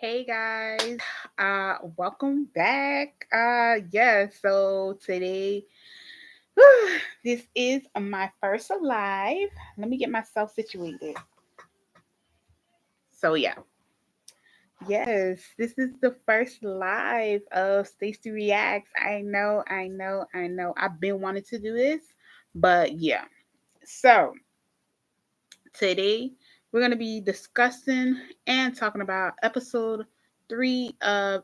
Hey guys, welcome back. So today, this is my first live. Let me get myself situated. So yeah, yes, this is the first live of Stacy Reacts. I know. I've been wanting to do this, but yeah. So today we're gonna be discussing and talking about episode 3 of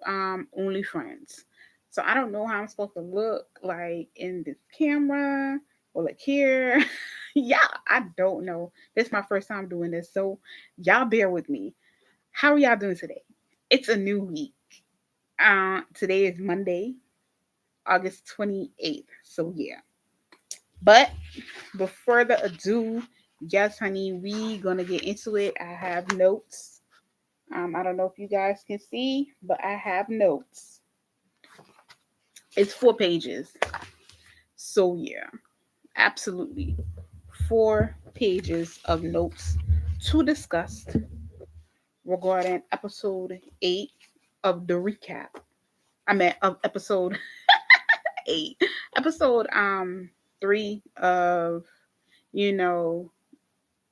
Only Friends. So I don't know how I'm supposed to look like in this camera or like here. Yeah, I don't know. This is my first time doing this, so y'all bear with me. How are y'all doing today? It's a new week. Today is Monday, August 28th. So yeah. But without further ado, yes, honey, we gonna get into it. I have notes. I don't know if you guys can see, but I have notes. It's 4 pages. So yeah, absolutely. 4 pages of notes to discuss regarding episode 8 of the recap. I mean of episode 8. Episode 3 of you know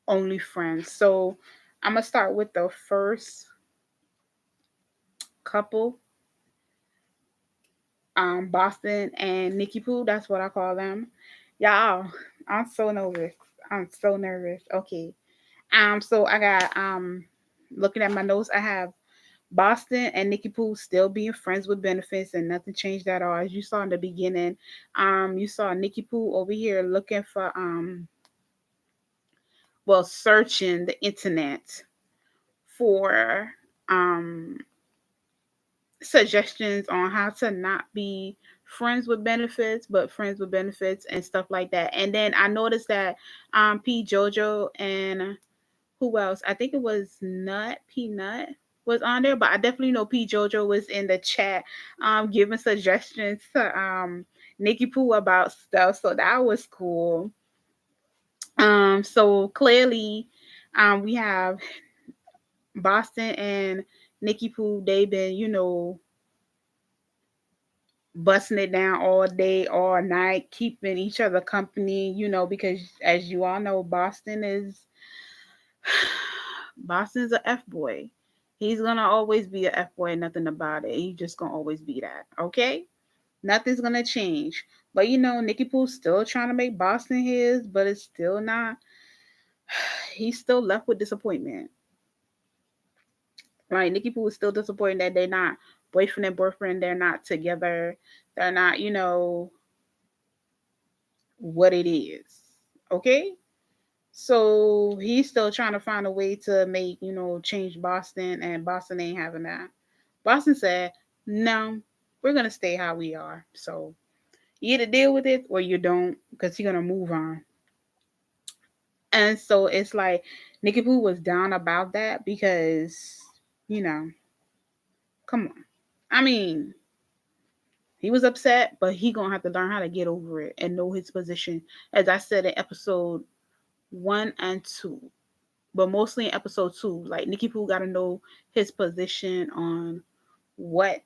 Only Friends. So I'm gonna start with the first couple, Boston and Nikki Pooh. That's what I call them. Y'all, I'm so nervous. I'm so nervous. Okay. So I got looking at my notes, I have Boston and Nikki Pooh still being friends with benefits and nothing changed at all. As you saw in the beginning, you saw Nikki Pooh over here looking for searching the internet for um suggestions on how to not be friends with benefits, but friends with benefits and stuff like that. And then I noticed that P Jojo and who else? I think it was Nut Peanut was on there, but I definitely know P Jojo was in the chat giving suggestions to Nikki Pooh about stuff. So that was cool. So clearly we have Boston and Nikki Pooh, they've been, busting it down all day, all night, keeping each other company, because as you all know, Boston's a F boy. He's gonna always be a F boy, nothing about it. He's just gonna always be that. Okay? Nothing's gonna change. But Nicky Pooh's still trying to make Boston his, but it's still not. He's still left with disappointment. Right? Nicky Pooh is still disappointed that they're not boyfriend and boyfriend, they're not together, they're not, what it is. Okay? So he's still trying to find a way to make, change Boston, and Boston ain't having that. Boston said, no, we're going to stay how we are. So you either deal with it or you don't, because you're going to move on. And so it's like Nikki Pooh was down about that because, you know, come on. I mean, he was upset, but he gonna have to learn how to get over it and know his position. As I said in episode 1 and 2, but mostly in episode 2, like Nikki Pooh got to know his position on what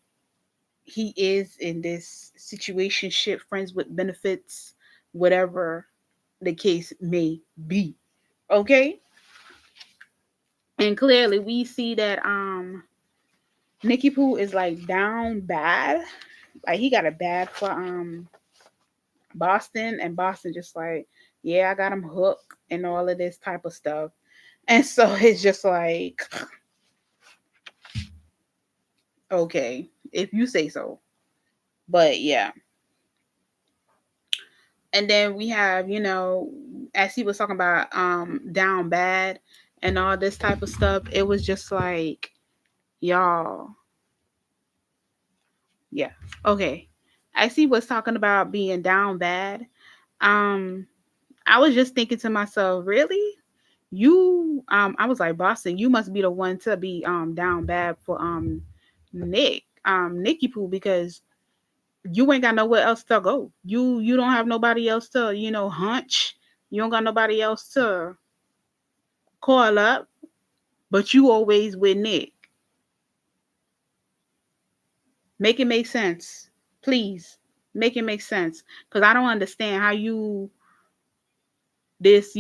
he is in this situation, shit, friends with benefits, whatever the case may be. Okay, and clearly we see that Nikki Pooh is like down bad, like he got it bad for Boston, and Boston just like, yeah, I got him hooked and all of this type of stuff. And so it's just like, okay, if you say so. But yeah. And then we have, as he was talking about down bad and all this type of stuff, it was just like, y'all, yeah. Okay. As he was talking about being down bad, um, I was just thinking to myself, really? I was like, Boston, you must be the one to be down bad for Nikki Pooh, because you ain't got nowhere else to go. You don't have nobody else to, hunch. You don't got nobody else to call up, but you always with Nick. Make it make sense. Please make it make sense. Because I don't understand how you, this,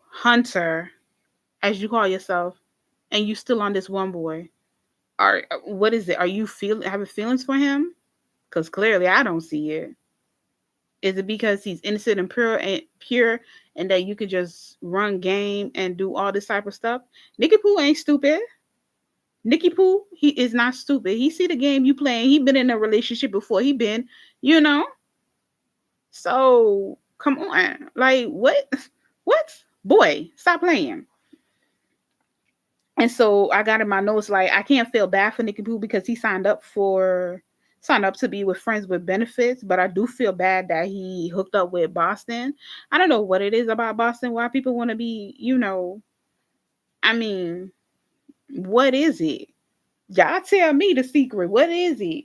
hunter, as you call yourself, and you still on this one boy. What is it? Are you having feelings for him? Because clearly I don't see it. Is it because he's innocent and pure, and that you could just run game and do all this type of stuff? Nicky Poo ain't stupid. Nicky Poo, he is not stupid. He see the game you playing. He been in a relationship before. He been, you know. So come on, like what? What boy? Stop playing. And so I got in my notes like I can't feel bad for Nicky Poo because he signed up to be with friends with benefits, but I do feel bad that he hooked up with Boston. I don't know what it is about Boston why people want to be, I mean, what is it? Y'all tell me the secret. What is it?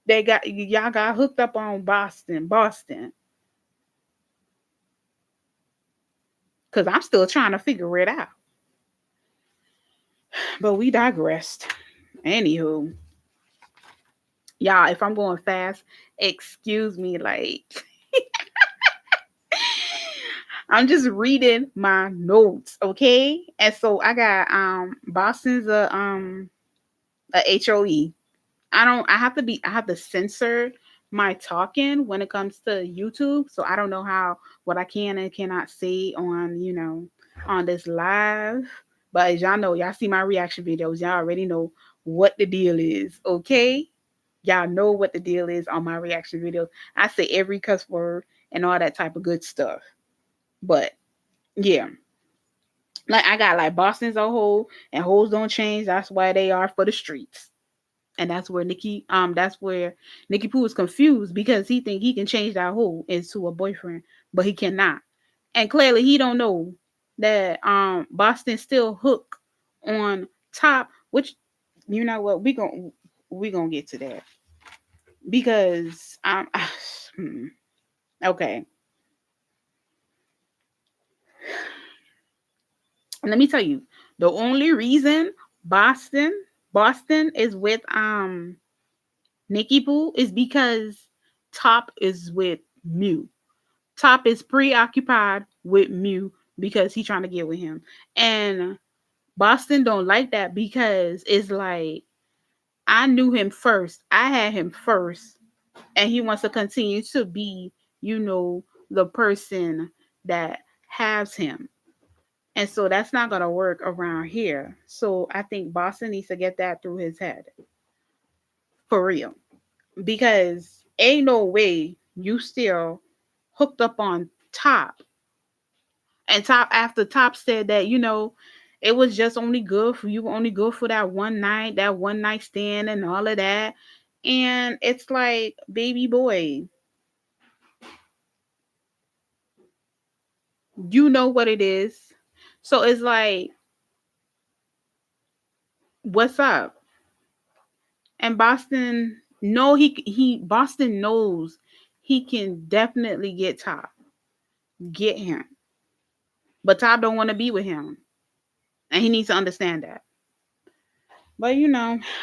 Y'all got hooked up on Boston. Cause I'm still trying to figure it out. But we digressed. Anywho, y'all, if I'm going fast, excuse me, like I'm just reading my notes, okay? And so I got Boston's a HOE. I have to censor my talking when it comes to YouTube. So I don't know what I can and cannot say on, on this live. But as y'all know, y'all see my reaction videos. Y'all already know what the deal is, okay? Y'all know what the deal is on my reaction videos. I say every cuss word and all that type of good stuff. But yeah, like I got like Boston's a hole and holes don't change. That's why they are for the streets. And that's where Nicky Poo is confused because he think he can change that hole into a boyfriend, but he cannot. And clearly he don't know that Boston still hook on top, which you know what, we gonna get to that. Because okay. And let me tell you, the only reason Boston Boston is with Nicky Poo is because Top is with Mew. Top is preoccupied with Mew because he's trying to get with him. And Boston don't like that because it's like I knew him first. I had him first. And he wants to continue to be, the person that has him. And so that's not gonna work around here. So I think Boston needs to get that through his head. For real. Because ain't no way you still hooked up on Top. And Top after Top said that, it was just only good for you, only good for that one night stand and all of that. And it's like, baby boy, you know what it is. So it's like, what's up? And Boston, no, Boston knows he can definitely get him. But Top don't want to be with him. And he needs to understand that. But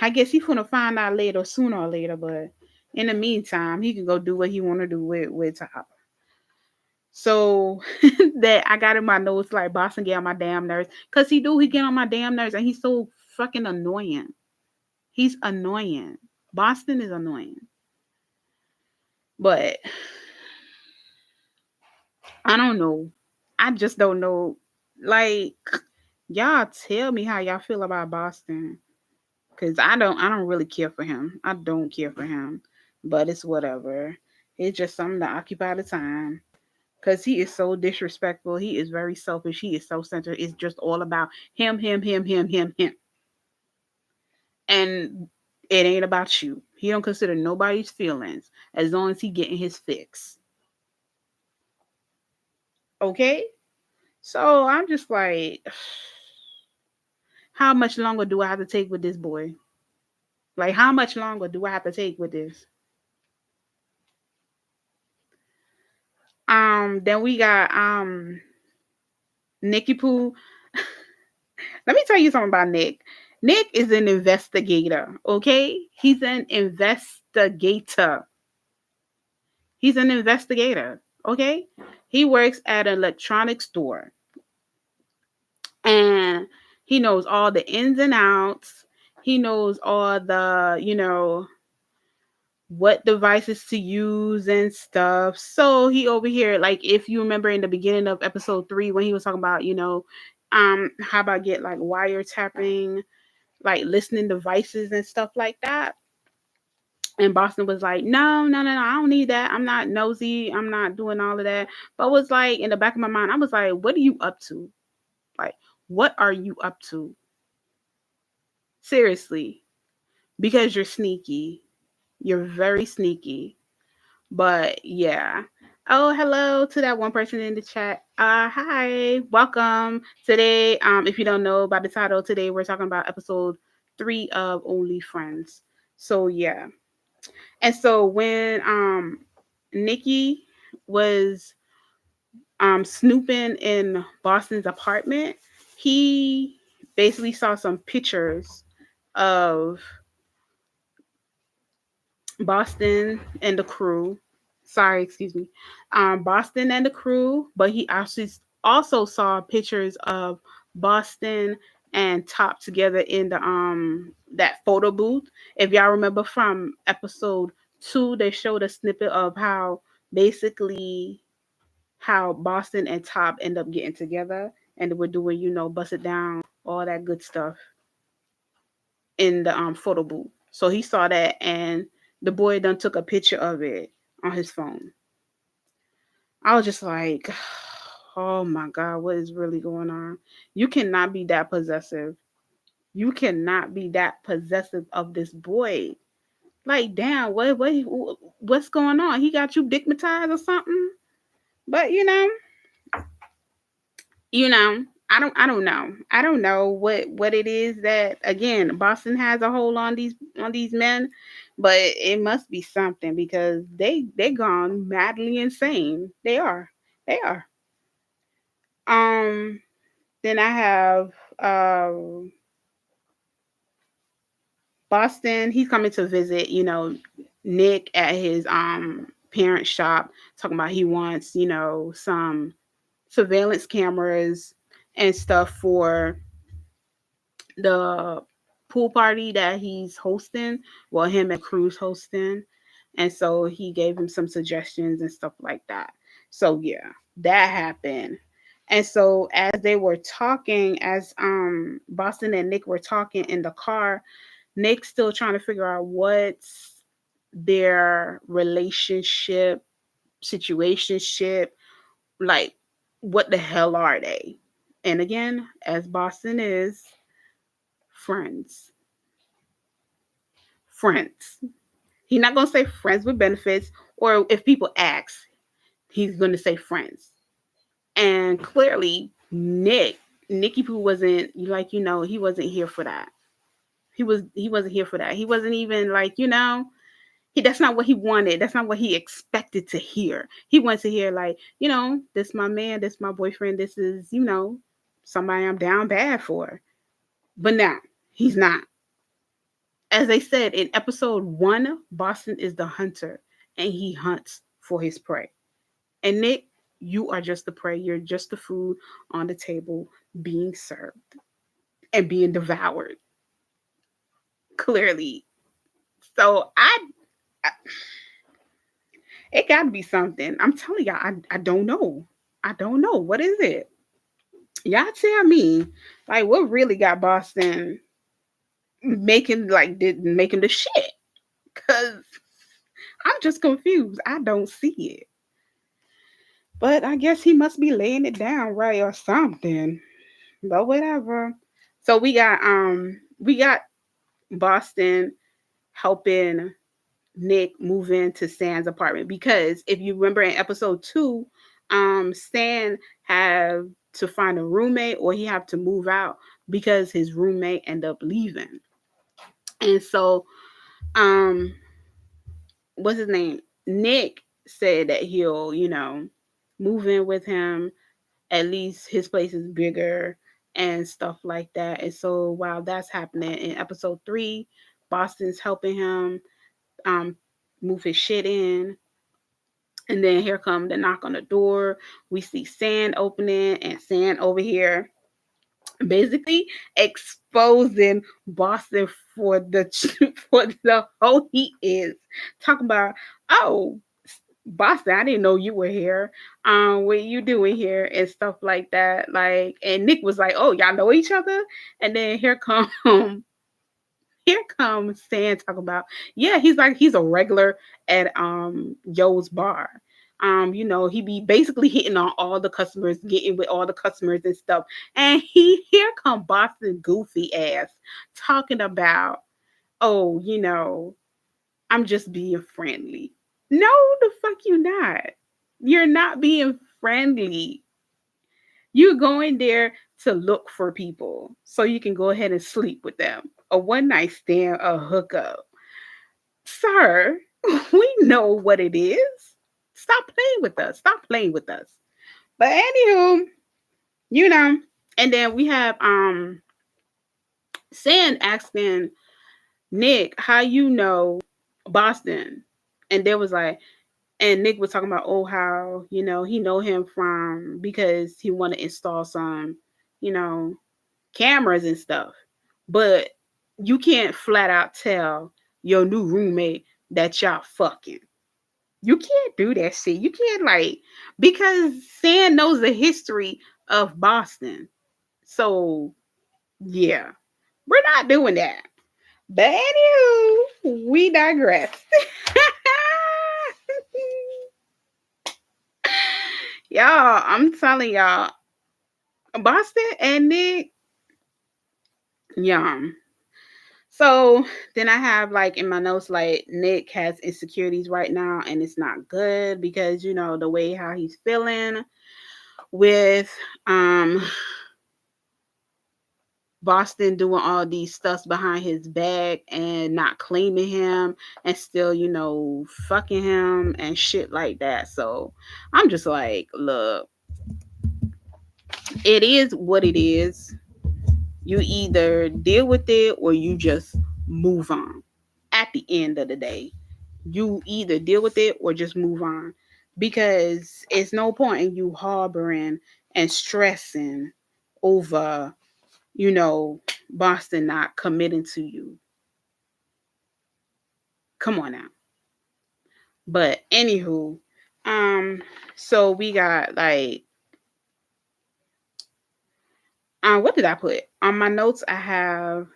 I guess he's gonna find out later, sooner or later. But in the meantime, he can go do what he want to do with Top. So that I got in my notes like Boston get on my damn nerves, cause he get on my damn nerves, and he's so fucking annoying. He's annoying. Boston is annoying. But I don't know. I just don't know. Like y'all tell me how y'all feel about Boston. Cause I don't really care for him. I don't care for him. But it's whatever. It's just something to occupy the time. Cause he is so disrespectful. He is very selfish. He is self-centered. It's just all about him, him, him, him, him, him. And it ain't about you. He don't consider nobody's feelings as long as he getting his fix. Okay? So I'm just like, how much longer do I have to take with this boy? Like, how much longer do I have to take with this? Then we got Nicky Poo. Let me tell you something about Nick. Nick is an investigator, okay? He's an investigator. He's an investigator, okay? He works at an electronics store and he knows all the ins and outs. He knows all the, what devices to use and stuff. So he over here, like if you remember in the beginning of episode 3 when he was talking about, how about get like wiretapping, like listening devices and stuff like that. And Boston was like, no, no, no, no, I don't need that. I'm not nosy. I'm not doing all of that. But was like in the back of my mind, I was like, what are you up to? Like, what are you up to? Seriously. Because you're sneaky. You're very sneaky. But yeah. Oh, hello to that one person in the chat. Hi, welcome. Today, if you don't know by the title, today we're talking about episode 3 of Only Friends. So yeah. And so when Nikki was snooping in Boston's apartment, he basically saw some pictures of Boston and the crew. Sorry, excuse me. Boston and the crew, but he actually also saw pictures of Boston and Top together in the that photo booth. If y'all remember from episode 2, they showed a snippet of how basically how Boston and Top end up getting together and they were doing, bust it down, all that good stuff in the photo booth. So he saw that and the boy done took a picture of it on his phone. I was just like, oh my God, what is really going on? You cannot be that possessive. You cannot be that possessive of this boy. Like, damn, what's going on? He got you digmatized or something? But you know, I don't know. I don't know what it is that again Boston has a hold on these men, but it must be something because they gone madly insane. They are. They are. Um then I have Boston, he's coming to visit, Nick at his parent shop talking about he wants, some surveillance cameras and stuff for the pool party that he's hosting. Well, him and Cruz hosting. And so he gave him some suggestions and stuff like that. So yeah, that happened. And so as they were talking, as Boston and Nick were talking in the car, Nick's still trying to figure out what's their relationship, situationship, like what the hell are they? And again, as Boston is, friends. Friends. He's not gonna say friends with benefits, or if people ask, he's gonna say friends. And clearly, Nicky Poo wasn't like he wasn't here for that. He wasn't here for that. He wasn't even like that's not what he wanted. That's not what he expected to hear. He wants to hear like this my man, this my boyfriend, this is somebody I'm down bad for. But now he's not. As they said in episode 1, Boston is the hunter and he hunts for his prey. And Nick, you are just the prey. You're just the food on the table being served and being devoured. Clearly. So I it got to be something. I'm telling y'all, I don't know. I don't know. What is it? Y'all tell me. Like, what really got Boston making the shit? Because I'm just confused. I don't see it. But I guess he must be laying it down right or something. But whatever. So we got Boston helping Nick move into Stan's apartment because if you remember in episode 2, Stan had to find a roommate or he had to move out because his roommate ended up leaving. And so um what's his name? Nick said that he'll, move in with him. At least his place is bigger and stuff like that. And so while that's happening in episode 3, Boston's helping him um move his shit in. And then here come the knock on the door. We see Sand opening, and Sand over here basically exposing Boston for the for the whole he is. Talking about, oh, Boston, I didn't know you were here. What you doing here and stuff like that. Like, and Nick was like, oh, y'all know each other. And then here come here comes Stan talking about, yeah, he's like he's a regular at Yo's bar. He be basically hitting on all the customers, getting with all the customers and stuff. And here come Boston goofy ass talking about, oh, I'm just being friendly. No, the fuck you not. You're not being friendly. You're going there to look for people so you can go ahead and sleep with them. A one night stand, a hookup. Sir, we know what it is. Stop playing with us. Stop playing with us. But anywho, you know, and then we have Sand asking Nick, how you know Boston? And there was like, and Nick was talking about, oh, how, he know him from because he want to install some, you know, cameras and stuff. But you can't flat out tell your new roommate that y'all fucking. You can't do that shit. You can't because Sam knows the history of Boston. So yeah, we're not doing that. But anywho, we digress. Y'all, I'm telling y'all, Boston and Nick, yeah. So then I have like in my notes like Nick has insecurities right now and it's not good because the way how he's feeling with Boston doing all these stuffs behind his back and not claiming him and still, fucking him and shit like that. So I'm just like, look, it is what it is. You either deal with it or you just move on. At the end of the day, you either deal with it or just move on because it's no point in you harboring and stressing over, you know, Boston not committing to you. Come on now. But anywho, so we got like, what did I put on my notes? I have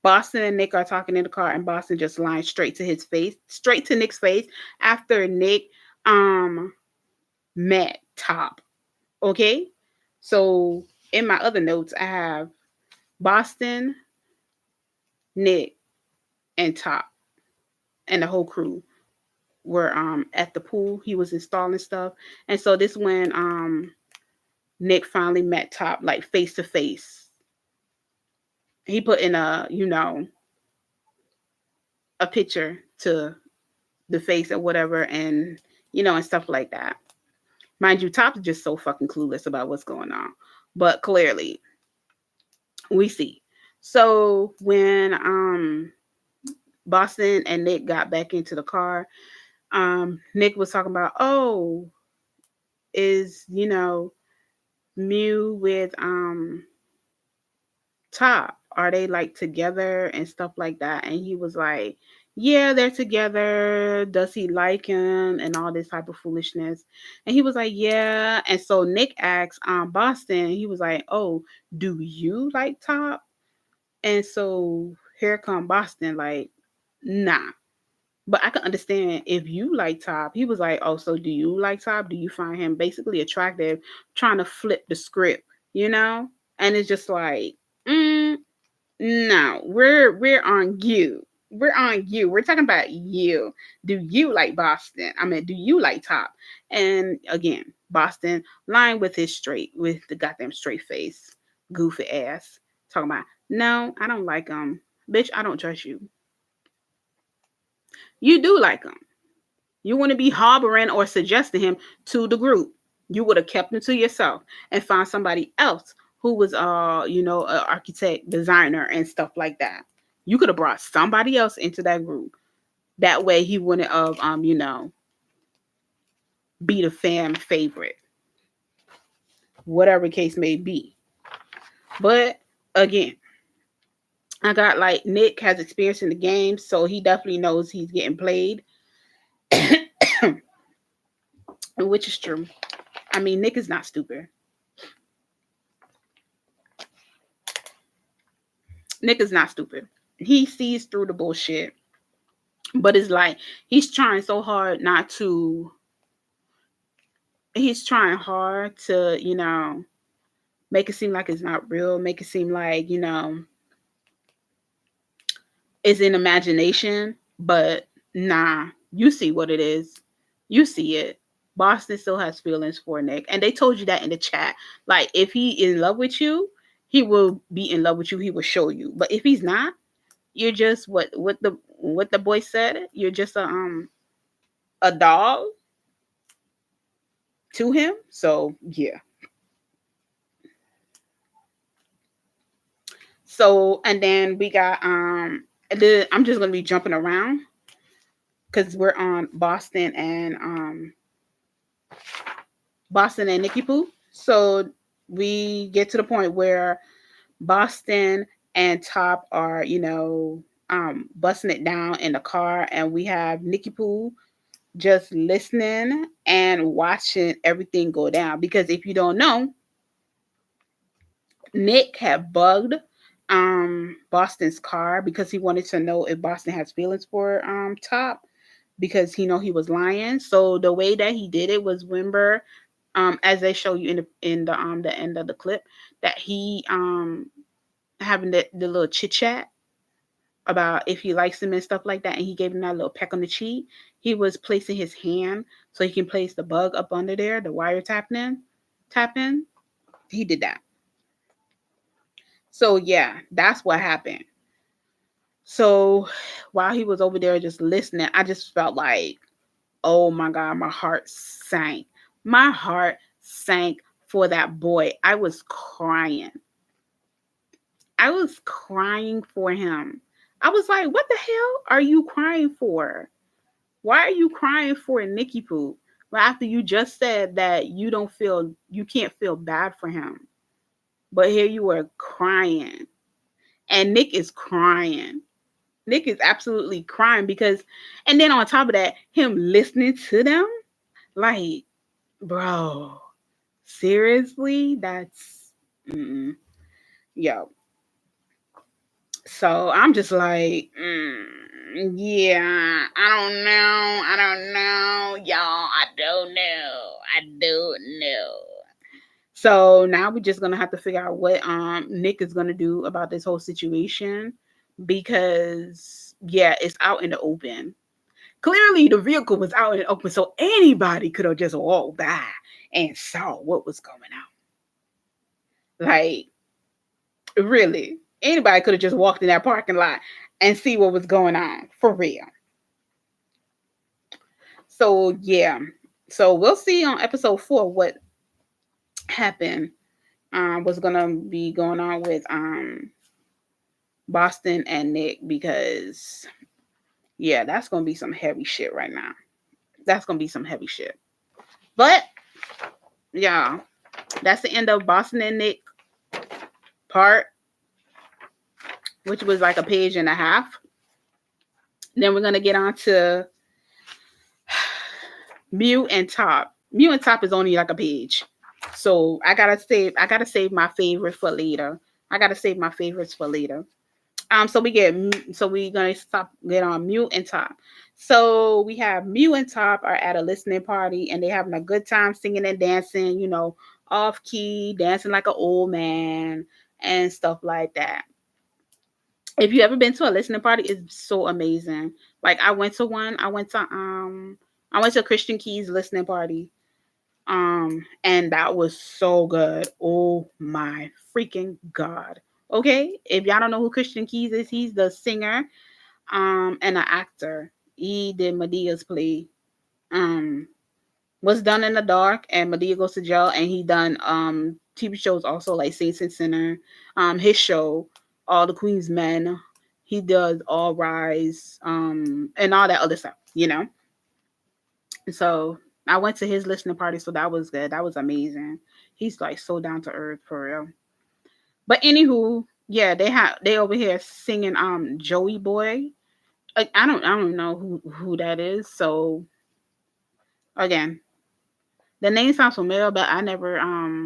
Boston and Nick are talking in the car, and Boston just lying straight to his face, straight to Nick's face after Nick met Top. Okay, so in my other notes, I have Boston, Nick, and Top, and the whole crew were at the pool. He was installing stuff, and so this when Nick finally met Top like face to face. He put in a picture to the face or whatever, and and stuff like that. Mind you, Top's just so fucking clueless about what's going on, but clearly we see. So when Boston and Nick got back into the car, Nick was talking about, oh, is Mew with Top, are they like together and stuff like that? And he was like, yeah, they're together. Does he like him and all this type of foolishness? And he was like, yeah. And so Nick asked Boston, he was like, oh, do you like Top? And so here come Boston like, nah. But I can understand if you like Top. He was like, oh, so do you like Top? Do you find him basically attractive? Trying to flip the script, you know? And it's just like, no, we're on you. We're on you. We're talking about you. Do you like Boston? I mean, do you like Top? And again, Boston lying with the goddamn straight face, goofy ass, talking about, no, I don't like him. Bitch, I don't trust you. You do like him. You want to be harboring or suggesting him to the group. You would have kept him to yourself and found somebody else who was an architect, designer, and stuff like that. You could have brought somebody else into that group. That way he wouldn't have be the fan favorite, whatever case may be. But again, I got like Nick has experience in the game, so he definitely knows he's getting played, which is true. I mean, Nick is not stupid. Nick is not stupid. He sees through the bullshit, but it's like he's trying so hard not to. He's trying hard to, make it seem like it's not real, make it seem like, it's in imagination, but nah, you see what it is. You see it. Boston still has feelings for Nick. And they told you that in the chat. Like, if he in love with you, he will be in love with you. He will show you. But if he's not, you're just what the boy said. You're just a doll to him. So yeah. So and then we got I'm just gonna be jumping around because we're on Boston and Nikki Poo. So we get to the point where Boston and Top are, busting it down in the car, and we have Nikki Poo just listening and watching everything go down. Because if you don't know, Nick had bugged Boston's car because he wanted to know if Boston has feelings for Top because he know he was lying. So the way that he did it was, remember, as they show you in the end of the clip, that he having the little chit chat about if he likes him and stuff like that, and he gave him that little peck on the cheek. He was placing his hand so he can place the bug up under there, the wire tapping. He did that. So yeah, that's what happened. So while he was over there just listening, I just felt like, oh my God, my heart sank. My heart sank for that boy. I was crying. I was crying for him. I was like, what the hell are you crying for? Why are you crying for Nicky Poo? Well, after you just said that you can't feel bad for him. But here you were crying. And Nick is crying. Nick is absolutely crying because, and then on top of that, him listening to them, like, bro, seriously, yo. So I'm just like, yeah, I don't know, y'all, I don't know. So now we're just gonna have to figure out what Nick is gonna do about this whole situation because yeah, it's out in the open. Clearly, the vehicle was out in the open, so anybody could have just walked by and saw what was going on. Like, really, anybody could have just walked in that parking lot and see what was going on for real. So yeah, so we'll see on episode 4 what happened. What's gonna be going on with Boston and Nick because yeah, that's gonna be some heavy shit right now. That's gonna be some heavy shit. But yeah, that's the end of Boston and Nick part, which was like a page and a half. Then we're gonna get on to Mew and Top. Mew and Top is only like a page. So I gotta save my favorite for later. I gotta save my favorites for later. So we're gonna get on Mew and Top. So we have Mew and Top are at a listening party and they having a good time singing and dancing, off key, dancing like an old man and stuff like that. If you ever been to a listening party, it's so amazing. Like I went to one. I went to a Christian Keys listening party. And that was so good. Oh my freaking God. Okay, if y'all don't know who Christian Keys is, he's the singer and an actor. He did Medea's play. Um What's Done in the Dark, and Medea Goes to Jail, and he done TV shows also like Saints and Sinner, his show, All the Queen's Men. He does All Rise, and all that other stuff, you know. So I went to his listening party, so that was good. That was amazing. He's like so down to earth for real. But anywho, yeah, they over here singing Joey Boy. Like, I don't know who that is. So again, the name sounds familiar, but I never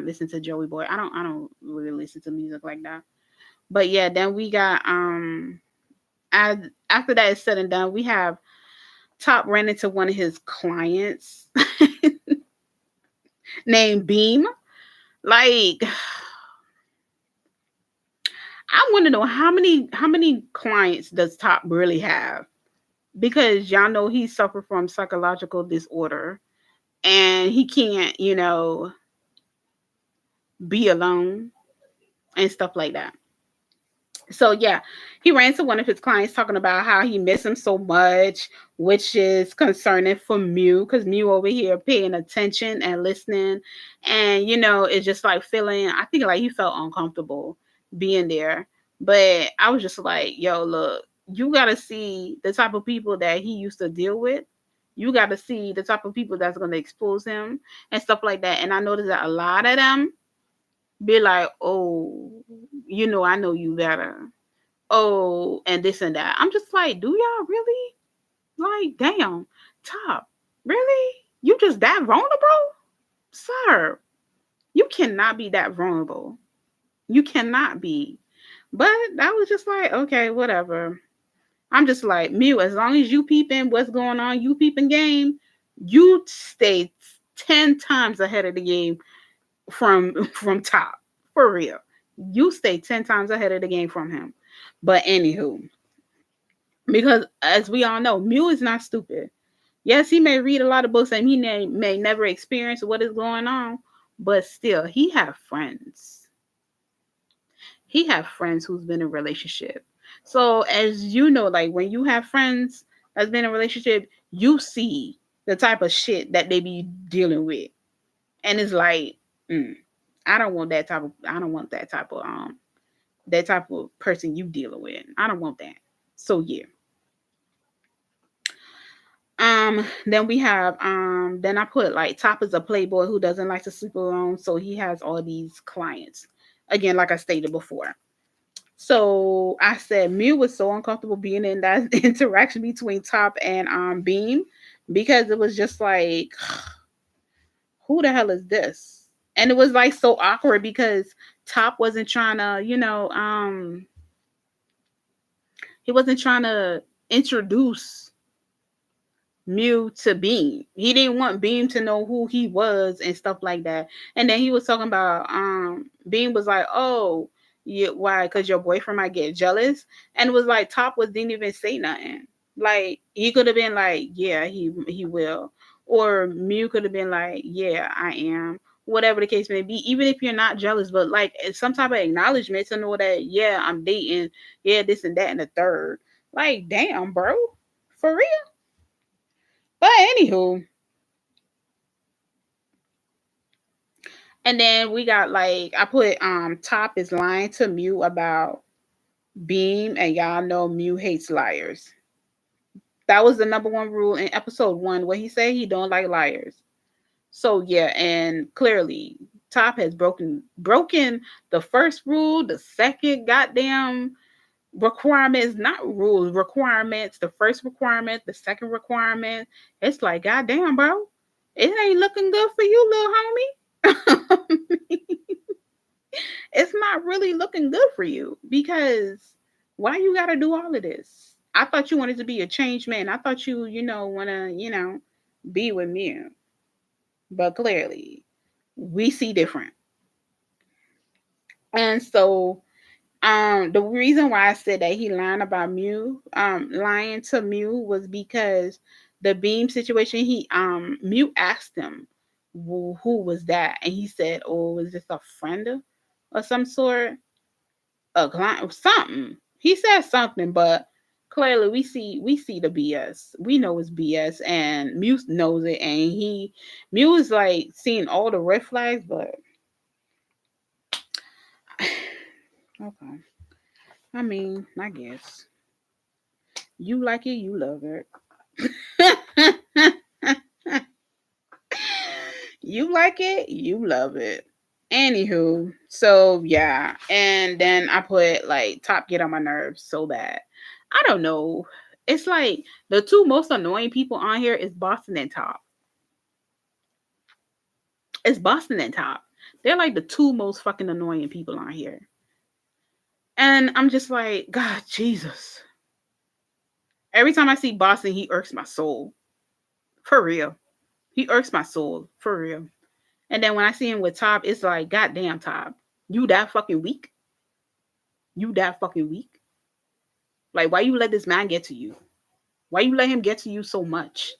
listened to Joey Boy. I don't really listen to music like that. But yeah, then we got as after that is said and done, we have Top ran into one of his clients named Beam. Like, I want to know how many clients does Top really have? Because y'all know he suffered from psychological disorder and he can't, be alone and stuff like that. So yeah, he ran to one of his clients talking about how he missed him so much, which is concerning for Mew because Mew over here paying attention and listening, and it's just like feeling. I think like he felt uncomfortable being there, but I was just like, yo, look, you gotta see the type of people that he used to deal with. You got to see the type of people that's going to expose him and stuff like that. And I noticed that a lot of them be like, oh, I know you better. Oh, and this and that. I'm just like, do y'all really? Like, damn, Top, really? You just that vulnerable? Sir, you cannot be that vulnerable. You cannot be. But I was just like, okay, whatever. I'm just like, Mew, as long as you peeping what's going on, you peeping game, you stay 10 times ahead of the game from Top. For real. You stay 10 times ahead of the game from him. But anywho, because as we all know, Mew is not stupid. Yes, he may read a lot of books and he may never experience what is going on, but still, he have friends who's been in a relationship. So as you know, like when you have friends that's been in a relationship, you see the type of shit that they be dealing with, and it's like, mm, I don't want that type of person you dealing with. I don't want that. So yeah. Then we have then I put like Top is a playboy who doesn't like to sleep alone, so he has all these clients. Again, like I stated before. So I said Mew was so uncomfortable being in that interaction between Top and Beam because it was just like, who the hell is this? And it was like so awkward because Top wasn't trying to, he wasn't trying to introduce Mew to Beam. He didn't want Beam to know who he was and stuff like that. And then he was talking about Beam was like, "Oh, yeah, why? Because your boyfriend might get jealous." And it was like Top was didn't even say nothing. Like he could have been like, "Yeah, he will," or Mew could have been like, "Yeah, I am." Whatever the case may be, even if you're not jealous, but like some type of acknowledgement to know that, yeah, I'm dating, yeah, this and that and the third. Like, damn, bro, for real. But anywho, and then we got like I put Top is lying to Mew about Beam, and y'all know Mew hates liars. That was the number one rule in episode one. What he said, he don't like liars. So yeah, and clearly Top has broken the first rule, the second goddamn requirements, not rules, requirements. The first requirement, the second requirement. It's like, goddamn, bro, it ain't looking good for you, little homie. It's not really looking good for you because why you got to do all of this? I thought you wanted to be a changed man. I thought you want to, be with me. But clearly, we see different. And so, the reason why I said that he lied about Mew, lying to Mew was because the Beam situation, Mew asked him, who was that? And he said, oh, was this a friend of some sort? A client, something. He said something, but clearly we see the BS. We know it's BS, and Muse knows it, and Muse like seeing all the red flags, but okay. I mean, I guess you like it, you love it. You like it, you love it. Anywho, so yeah, and then I put like Top get on my nerves so bad. I don't know. It's like the two most annoying people on here is Boston and Top. It's Boston and Top. They're like the two most fucking annoying people on here. And I'm just like, God, Jesus. Every time I see Boston, he irks my soul. For real. He irks my soul. For real. And then when I see him with Top, it's like, goddamn, Top. You that fucking weak? You that fucking weak? Like, why you let this man get to you? Why you let him get to you so much?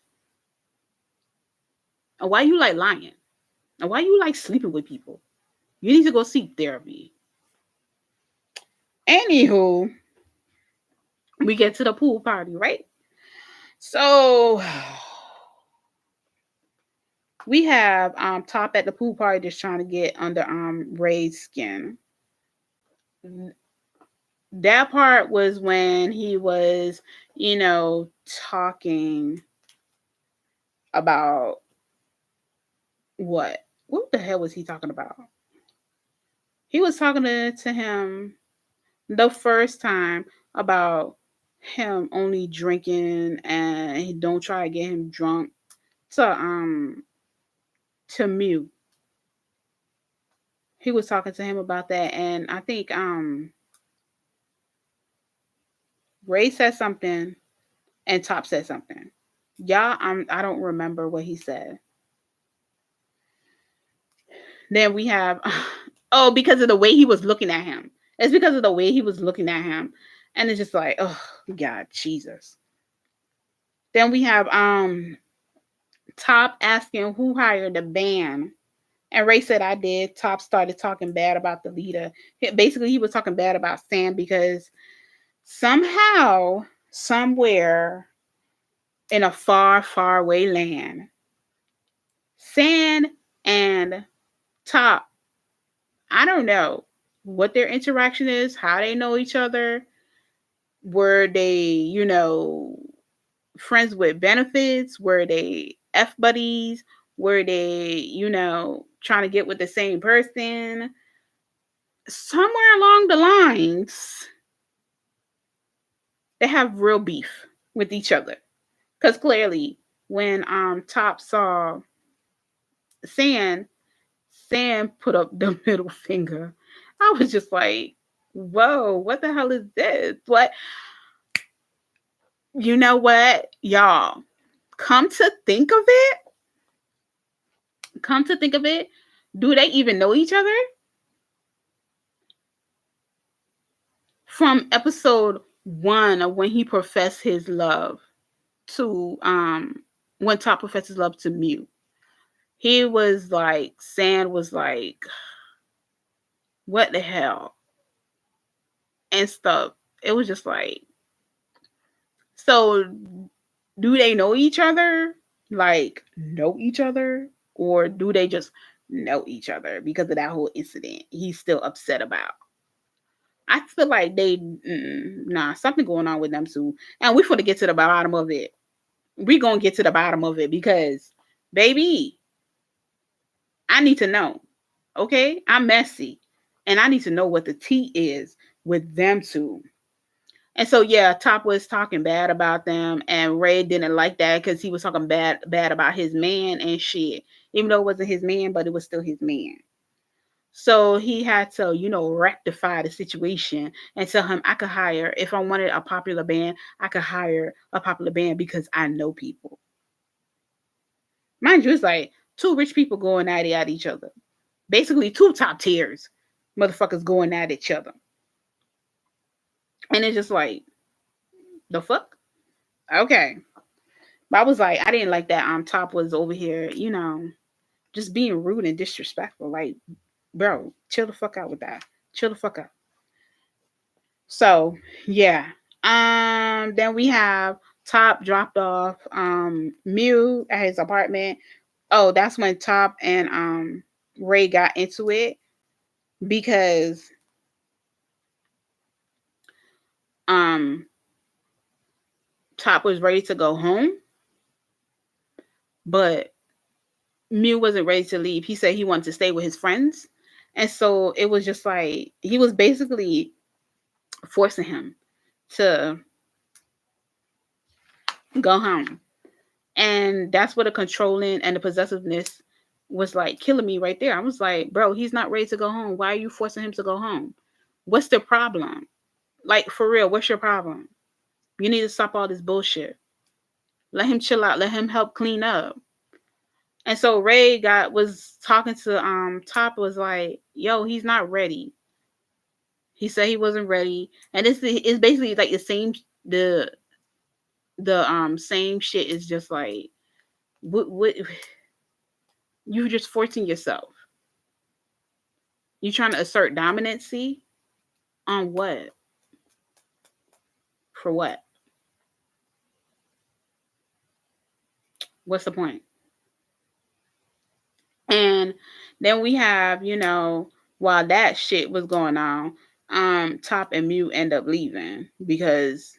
And why you like lying? And why you like sleeping with people? You need to go seek therapy. Anywho, we get to the pool party, right? So we have Top at the pool party just trying to get under Ray's skin. That part was when he was, talking about what? What the hell was he talking about? He was talking to him the first time about him only drinking and he don't try to get him drunk to Mew. He was talking to him about that, and I think Ray said something and Top said something. Yeah, I don't remember what he said. Then we have oh, because of the way he was looking at him. It's because of the way he was looking at him. And it's just like, oh God, Jesus. Then we have Top asking who hired the band. And Ray said I did. Top started talking bad about the leader. Basically, he was talking bad about Sam because somehow, somewhere in a far, far away land, Sam and Top, I don't know what their interaction is, how they know each other. Were they, friends with benefits? Were they F buddies? Were they, trying to get with the same person? Somewhere along the lines, they have real beef with each other. Because clearly, when Top saw Sam, Sam put up the middle finger. I was just like, whoa, what the hell is this? What? You know what, y'all? Come to think of it, come to think of it, do they even know each other? From episode 1 of when he professed his love to when Top professed his love to Mew, he was like, Sand was like, what the hell? And stuff. It was just like, so do they know each other? Like, know each other? Or do they just know each other because of that whole incident he's still upset about? I feel like nah, something going on with them too. And we're going to get to the bottom of it. We're going to get to the bottom of it because, baby, I need to know. Okay? I'm messy. And I need to know what the tea is with them two. And so yeah, Top was talking bad about them, and Ray didn't like that because he was talking bad about his man and shit. Even though it wasn't his man, but it was still his man. So he had to, rectify the situation and tell him I could hire, if I wanted a popular band, I could hire a popular band because I know people. Mind you, it's like two rich people going at each other. Basically, two top tiers motherfuckers going at each other. And it's just like, the fuck? Okay. But I was like, I didn't like that Top was over here, just being rude and disrespectful. Like, bro, chill the fuck out with that. Chill the fuck out. So, yeah. Then we have Top dropped off Mew at his apartment. Oh, that's when Top and Ray got into it because um Top was ready to go home, but Mew wasn't ready to leave. He said he wanted to stay with his friends. And so it was just like he was basically forcing him to go home. And that's what the controlling and the possessiveness was like killing me right there. I was like, bro, he's not ready to go home. Why are you forcing him to go home? What's the problem? Like, for real, what's your problem? You need to stop all this bullshit. Let him chill out. Let him help clean up. And so Ray was talking to Top, was like, yo, he's not ready. He said he wasn't ready. And it's basically like the same shit is just like what you just forcing yourself. You trying to assert dominancy on what? For what? What's the point? And then we have, while that shit was going on, Top and Mew end up leaving because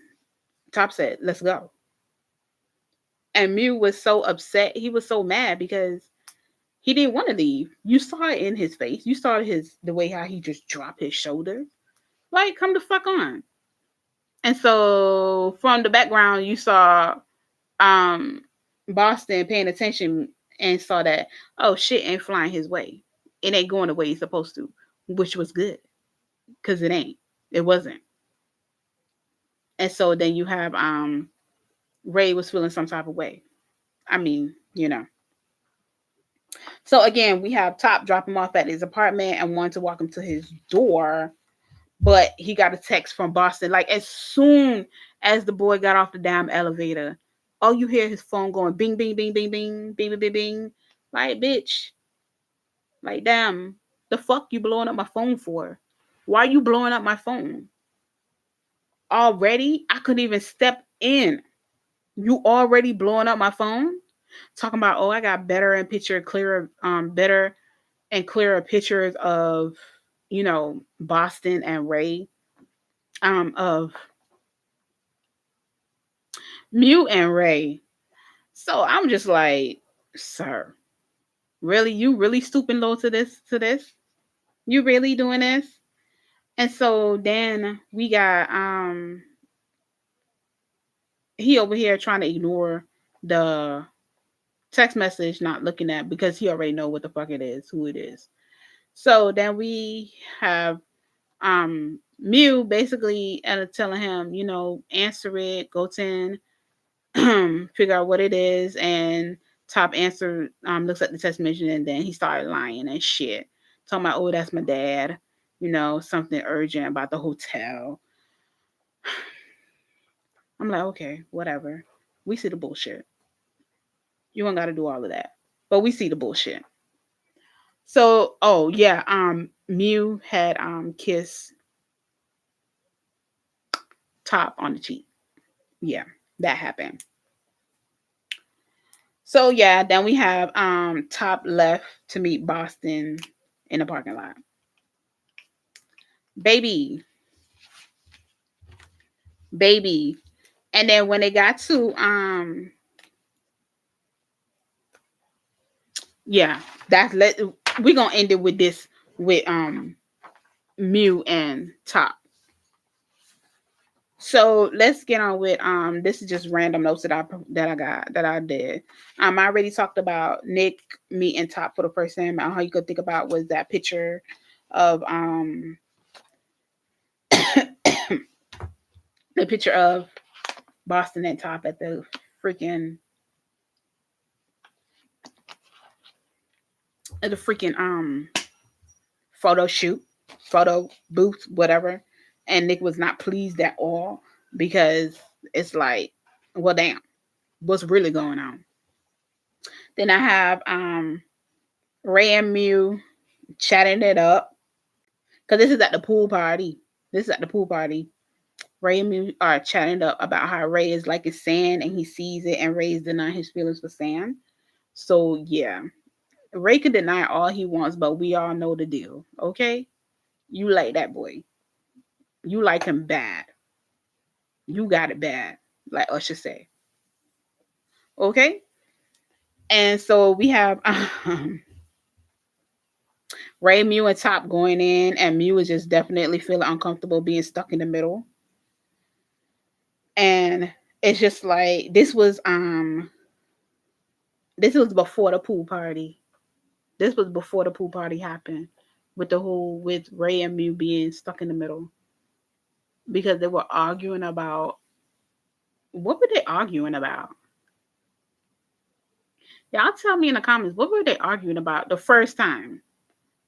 Top said, "Let's go." And Mew was so upset. He was so mad because he didn't want to leave. You saw it in his face. You saw the way how he just dropped his shoulders. Like, come the fuck on. And so from the background, you saw um Boston paying attention and saw that, oh shit ain't flying his way. It ain't going the way it's supposed to, which was good because it ain't. It wasn't. And so then you have Ray was feeling some type of way. I mean, So again, we have Top drop him off at his apartment and wanted to walk him to his door, but he got a text from Boston. Like as soon as the boy got off the damn elevator, all you hear his phone going bing, bing, bing, bing, bing, bing, bing, bing, bing. Like bitch, like damn, the fuck you blowing up my phone for? Why you blowing up my phone? Already, I couldn't even step in. You already blowing up my phone? Talking about, oh, I got better and clearer pictures of, Boston and Ray, of Mew and Ray. So I'm just like, sir, really, you really stooping low to this? You really doing this? And so then we got he over here trying to ignore the text message, not looking at because he already know what the fuck it is, who it is. So then we have Mew basically telling him, answer it, go 10, figure out what it is, and Top answer looks at the text message and then he started lying and shit. Talking about, oh, that's my dad, something urgent about the hotel. I'm like, okay, whatever. We see the bullshit. You don't gotta do all of that. But we see the bullshit. So, oh yeah, Mew had kissed Top on the cheek. Yeah, that happened. So yeah, then we have Top left to meet Boston in the parking lot. Baby, baby. And then when they got to yeah, that's we're gonna end it with this with Mew and Top. So let's get on with this is just random notes that I did. I already talked about Nick meeting Top for the first time. All you could think about was that picture of the picture of Boston and Top at the freaking photo shoot, photo booth, whatever. And Nick was not pleased at all because it's like, well, damn, what's really going on? Then I have Ray and Mew chatting it up because this is at the pool party. This is at the pool party. Ray and Mew are chatting up about how Ray is like his sand and he sees it, and Ray's denying his feelings for sand. So yeah, Ray can deny all he wants, but we all know the deal. Okay, you like that boy. You like him bad. You got it bad, like Usher say. Okay, and so we have Ray, Mew, and Top going in, and Mew is just definitely feeling uncomfortable being stuck in the middle. And it's just like this was before the pool party. This was before the pool party happened, with the whole with Ray and Mew being stuck in the middle because they were arguing about what were they arguing about? Y'all tell me in the comments what were they arguing about the first time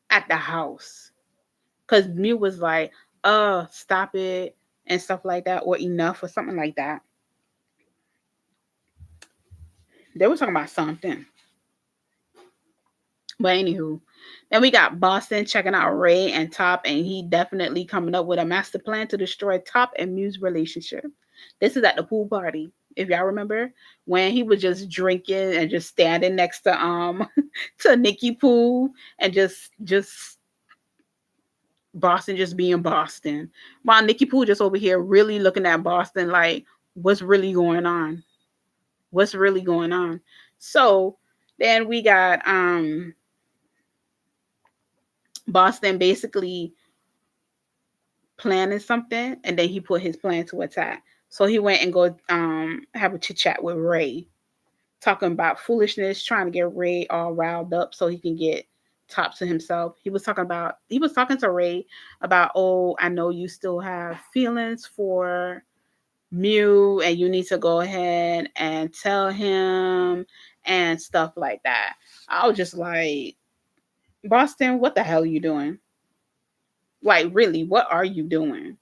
at the house? Because Mew was like, stop it," and stuff like that, or enough, or something like that. They were talking about something. But anywho, then we got Boston checking out Ray and Top, and he definitely coming up with a master plan to destroy Top and Mew's relationship. This is at the pool party, if y'all remember, when he was just drinking and just standing next to to Nikki Pooh, and just Boston just being Boston, while Nikki Pooh just over here really looking at Boston like, what's really going on? What's really going on? So then we got Boston basically planning something, and then he put his plan to attack. So he went and go have a chit chat with Ray, talking about foolishness, trying to get Ray all riled up so he can get Top to himself. He was talking to Ray about, oh, I know you still have feelings for Mew, and you need to go ahead and tell him and stuff like that. I was just like, Boston, what the hell are you doing? Like, really, what are you doing?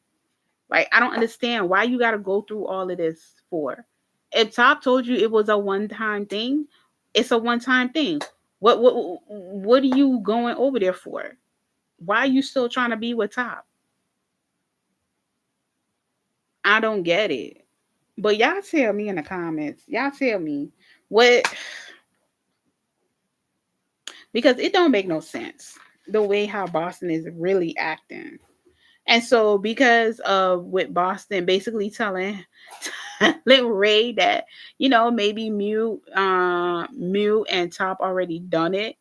Like, I don't understand why you got to go through all of this for. If Top told you it was a one-time thing, it's a one-time thing. What are you going over there for? Why are you still trying to be with Top? I don't get it. But y'all tell me in the comments. Y'all tell me what, because it don't make no sense the way how Boston is really acting. And so because of with Boston basically telling Ray that, maybe Mew and Top already done it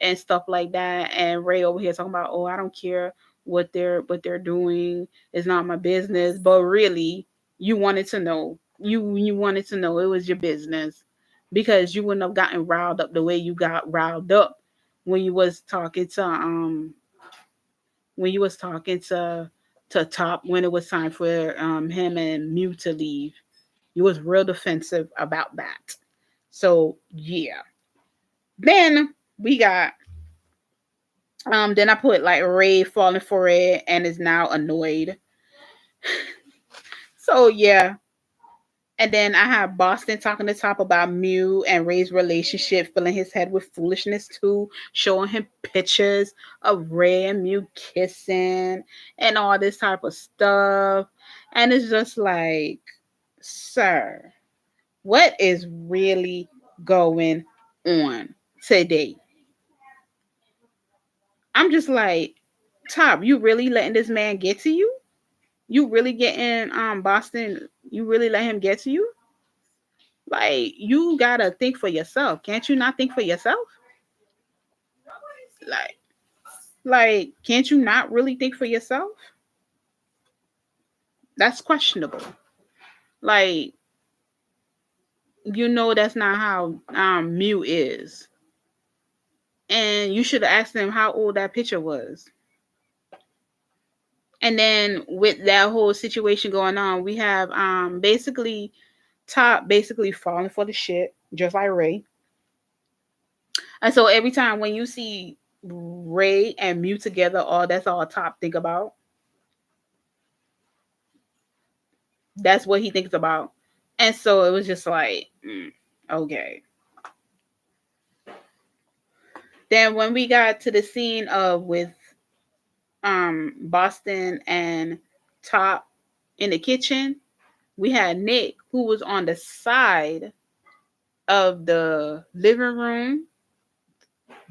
and stuff like that, and Ray over here talking about, oh, I don't care what they're doing. It's not my business. But really, you wanted to know. You wanted to know it was your business, because you wouldn't have gotten riled up the way you got riled up when you was talking to when you was talking to Top, when it was time for him and Mew to leave. You was real defensive about that. So yeah. Then we got then I put like Ray falling for it and is now annoyed. So yeah. And then I have Boston talking to Top about Mew and Ray's relationship, filling his head with foolishness too, showing him pictures of Ray and Mew kissing and all this type of stuff. And it's just like, sir, what is really going on today? I'm just like, Top, you really letting this man get to you? You really getting Boston, you really let him get to you? Like, you gotta think for yourself. Can't you not think for yourself? Like, can't you not really think for yourself? That's questionable. Like, that's not how Mew is. And you should have asked him how old that picture was. And then with that whole situation going on, we have basically Top basically falling for the shit, just like Ray. And so every time when you see Ray and Mew together, that's all Top think about. That's what he thinks about. And so it was just like, okay. Then when we got to the scene of with Boston and Top, in the kitchen. We had Nick, who was on the side of the living room,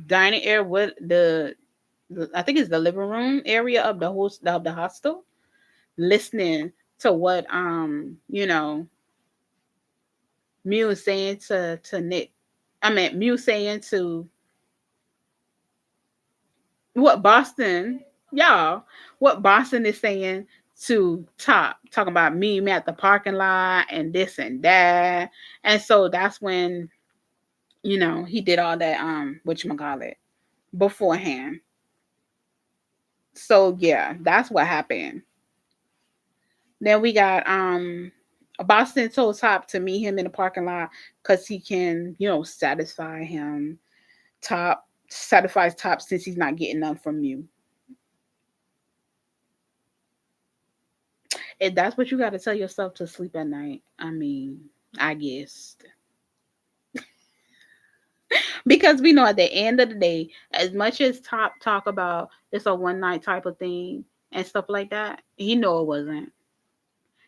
dining area with I think it's the living room area of the host of the hostel, listening to what Mew is saying to Nick. I mean Mew saying to what Boston, y'all, what Boston is saying to Top, talking about me at the parking lot and this and that. And so that's when, he did all that whatchamacallit beforehand. So yeah, that's what happened. Then we got Boston told Top to meet him in the parking lot because he can, satisfy him. Top satisfies Top since he's not getting none from you. If that's what you got to tell yourself to sleep at night, I mean, I guess. Because we know at the end of the day, as much as Top talk about it's a one night type of thing and stuff like that, he know it wasn't.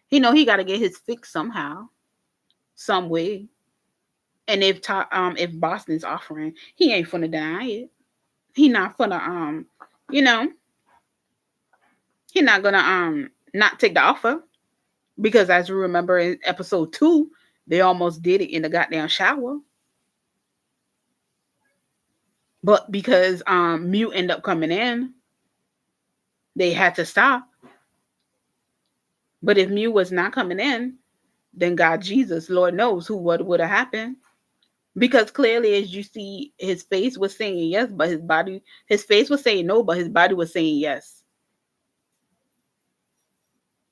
He know he got to get his fix somehow, some way. And if Boston's offering, he ain't finna deny it. He not finna you know, he not gonna not take the offer because as you remember in episode 2, they almost did it in the goddamn shower. But because Mew ended up coming in, they had to stop. But if Mew was not coming in, then God Jesus, Lord knows what would have happened. Because clearly, as you see, his face was saying yes, but his face was saying no, but his body was saying yes.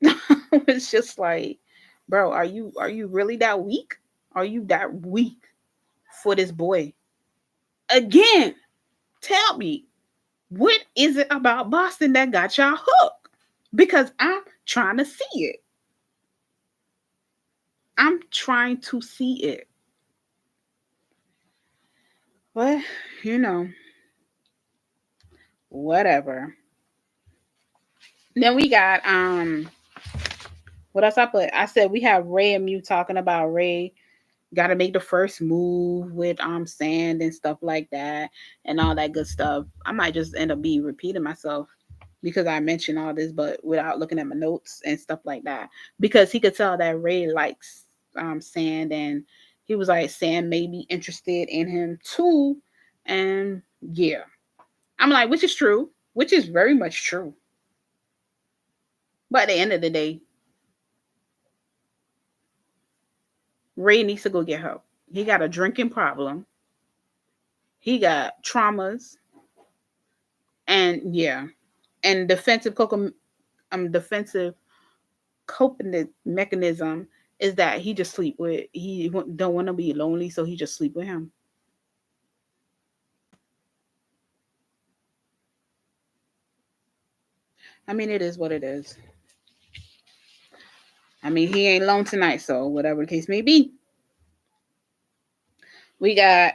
It's just like, bro, are you really that weak? Are you that weak for this boy? Again, tell me, what is it about Boston that got y'all hooked? Because I'm trying to see it. I'm trying to see it. But, you know, whatever. Then we got what else I put? I said we have Ray and Mew talking about Ray got to make the first move with sand and stuff like that and all that good stuff. I might just end up be repeating myself because I mentioned all this, but without looking at my notes and stuff like that. Because he could tell that Ray likes sand, and he was like Sand may be interested in him too. And yeah, I'm like, which is true, which is very much true. But at the end of the day, Ray needs to go get help. He got a drinking problem. He got traumas, and yeah, and defensive coping mechanism is that he just sleep with don't want to be lonely, so he just sleep with him. I mean, it is what it is. I mean, he ain't alone tonight, so whatever the case may be, we got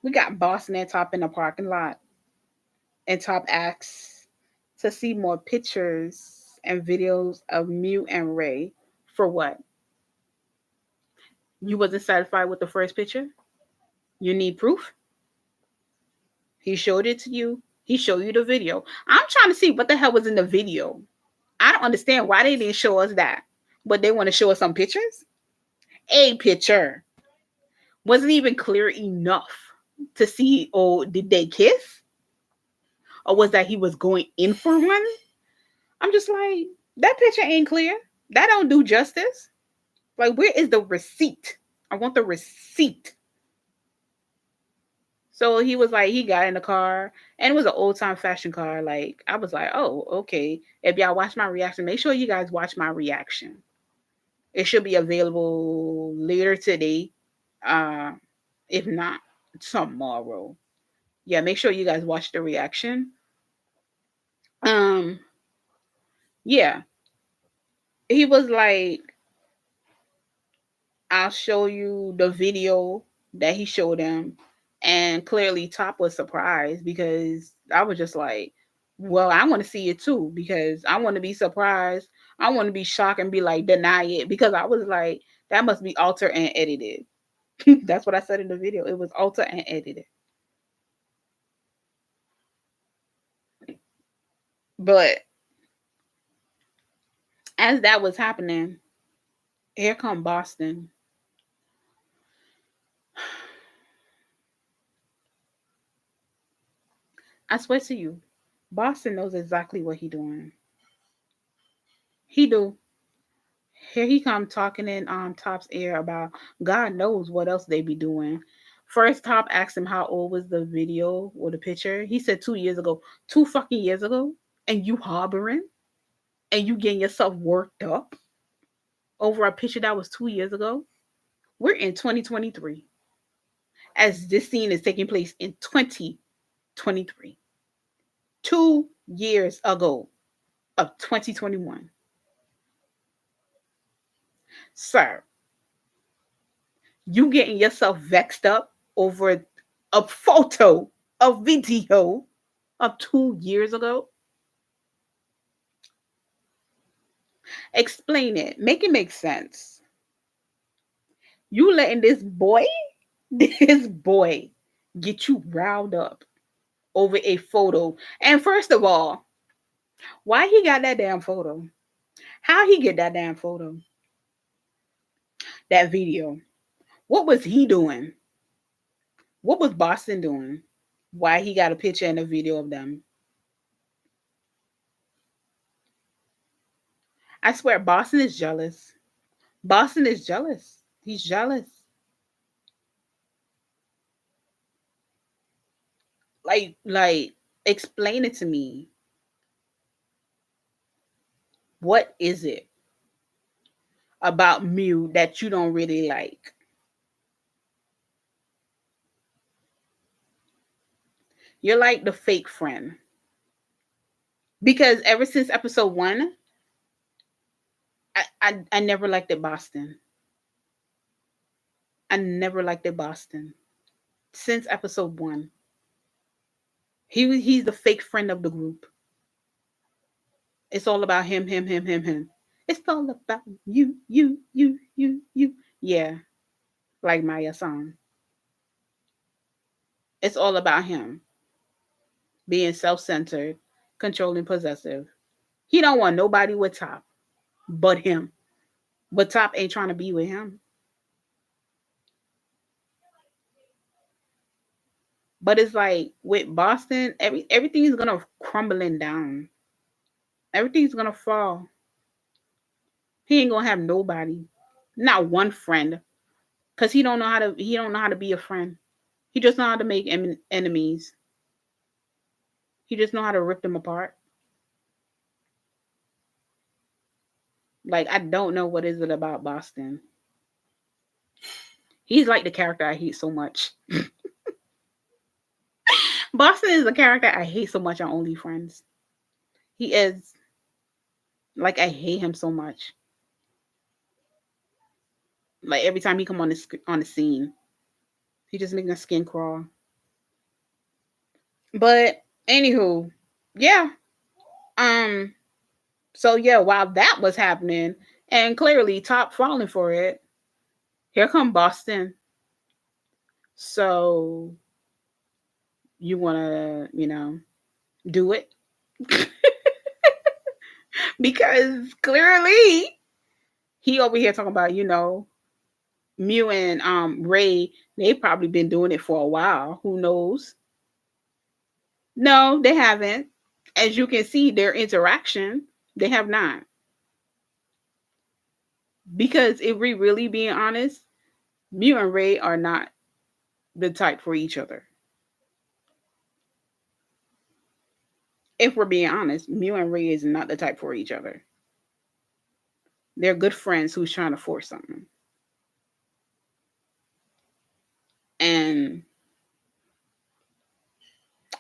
we got Boston and Top in the parking lot, and Top asks to see more pictures and videos of Mew and Ray. For what? You wasn't satisfied with the first picture? You need proof? He showed it to you. He showed you the video. I'm trying to see what the hell was in the video. I don't understand why they didn't show us that. But they want to show us some pictures? A picture. Wasn't even clear enough to see, oh, did they kiss? Or was that he was going in for one? I'm just like, that picture ain't clear. That don't do justice. Like, where is the receipt? I want the receipt. So he was like, he got in the car, and it was an old time fashion car. Like, I was like, oh, okay. If y'all watch my reaction, make sure you guys watch my reaction. It should be available later today. Uh, if not tomorrow. Yeah, make sure you guys watch the reaction. Um, yeah. He was like, I'll show you the video that he showed him. And clearly Top was surprised because I was just like, well, I want to see it too because I want to be surprised. I want to be shocked and be like, deny it because I was like, that must be altered and edited. That's what I said in the video. It was altered and edited. But as that was happening, here come Boston. I swear to you, Boston knows exactly what he doing. He do. Here he come talking in Top's ear about God knows what else they be doing. First, Top asked him how old was the video or the picture. He said 2 years ago. 2 fucking years ago, and you harboring and you getting yourself worked up over a picture that was 2 years ago. We're in 2023, as this scene is taking place in 2023. 2 years ago of 2021, sir. You getting yourself vexed up over a photo, a video of 2 years ago? Explain it. Make it make sense. You letting this boy, this boy, get you riled up over a photo. And first of all, why he got that damn photo? How he get that damn photo? That video. What was he doing? What was Boston doing? Why he got a picture and a video of them? I swear, Boston is jealous. Boston is jealous. He's jealous. Like, explain it to me. What is it about Mew that you don't really like? You're like the fake friend. Because ever since episode one, I never liked it Boston. I never liked it Boston. Since episode one. He's the fake friend of the group. It's all about him. It's all about you. Yeah, like Maya song. It's all about him being self-centered, controlling, possessive. He don't want nobody with Top but him. But Top ain't trying to be with him. But it's like with Boston, everything's gonna crumbling down. Everything's gonna fall. He ain't gonna have nobody, not one friend, cause he don't know how to. He don't know how to be a friend. He just know how to make enemies. He just know how to rip them apart. Like I don't know what is it about Boston. He's like the character I hate so much. Boston is a character I hate so much on Only Friends. He is like I hate him so much. Like every time he come on the scene, he just makes my skin crawl. But anywho, yeah. Um. So yeah, while that was happening, and clearly Top falling for it, here come Boston. So you wanna, do it because clearly he over here talking about, Mew and Ray. They probably been doing it for a while. Who knows? No, they haven't. As you can see, their interaction, they have not. Because if we really being honest, Mew and Ray are not the type for each other. If we're being honest, Mew and Ray is not the type for each other. They're good friends who's trying to force something. And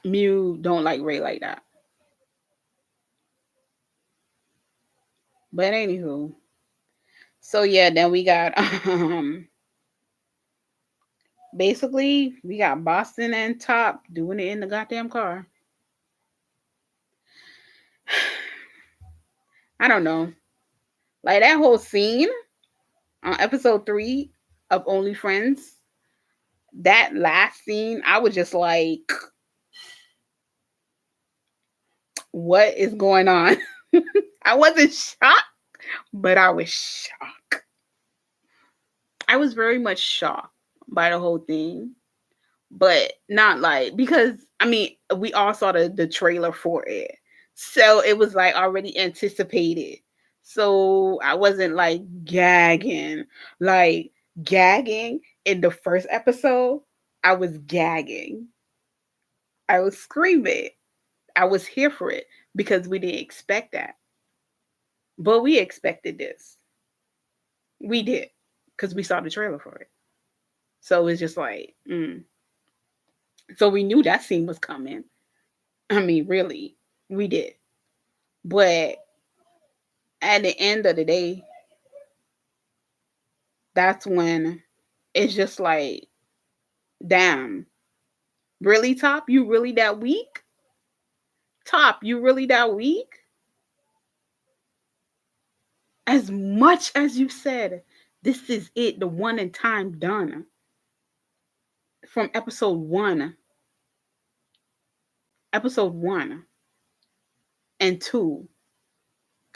Mew don't like Ray like that. But anywho, so yeah, then we got Basically, we got Boston and Top doing it in the goddamn car. I don't know. Like that whole scene on episode 3 of Only Friends, that last scene, I was just like, what is going on? I wasn't shocked, but I was shocked. I was very much shocked by the whole thing, but not like because I mean we all saw the trailer for it, so it was like already anticipated. So I wasn't like gagging in the first episode. I was gagging. I was screaming. I was here for it because we didn't expect that, but we expected this. We did because we saw the trailer for it. So it's just like, so we knew that scene was coming. I mean, really, we did. But at the end of the day, that's when it's just like, damn, really, Top? You really that weak? Top, you really that weak? As much as you said, this is it, the one and time done from episode one and two,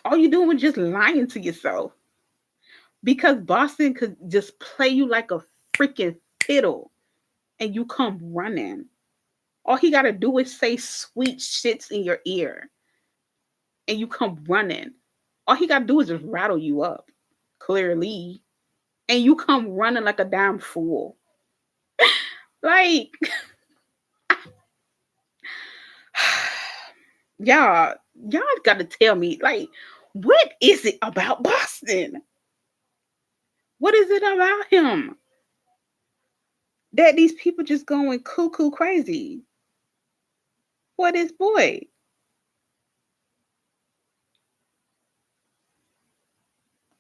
all you doing was just lying to yourself because Boston could just play you like a freaking fiddle and you come running. All he got to do is say sweet shits in your ear and you come running. All he got to do is just rattle you up, clearly. And you come running like a damn fool. Like, y'all, y'all got to tell me, like, what is it about Boston? What is it about him that these people just going cuckoo crazy for this boy?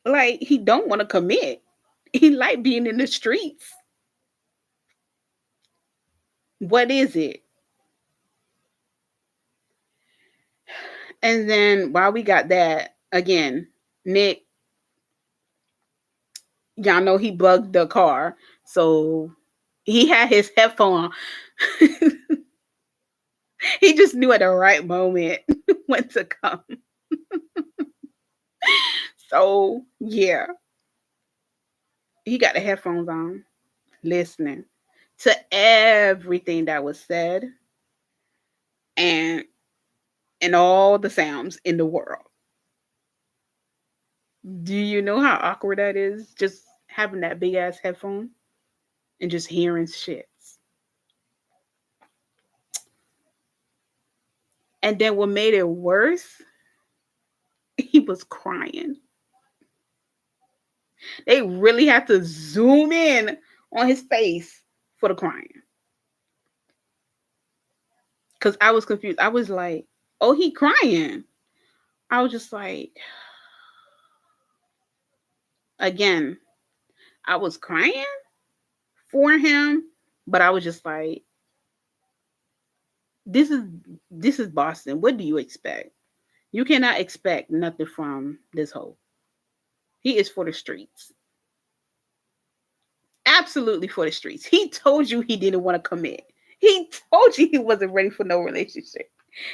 Like, he don't want to commit. He like being in the streets. What is it? And then while we got that, again, Nick, y'all know he bugged the car. So he had his headphone on. He just knew at the right moment when to come. So yeah, he got the headphones on, listening to everything that was said and all the sounds in the world. Do you know how awkward that is? Just having that big ass headphone and just hearing shit. And then what made it worse, he was crying. They really had to zoom in on his face for the crying. Cause I was confused. I was like, oh, he crying. I was just like, again, I was crying for him, but I was just like, this is this is Boston. What do you expect? You cannot expect nothing from this hoe. He is for the streets. Absolutely for the streets. He told you he didn't want to commit. He told you he wasn't ready for no relationship.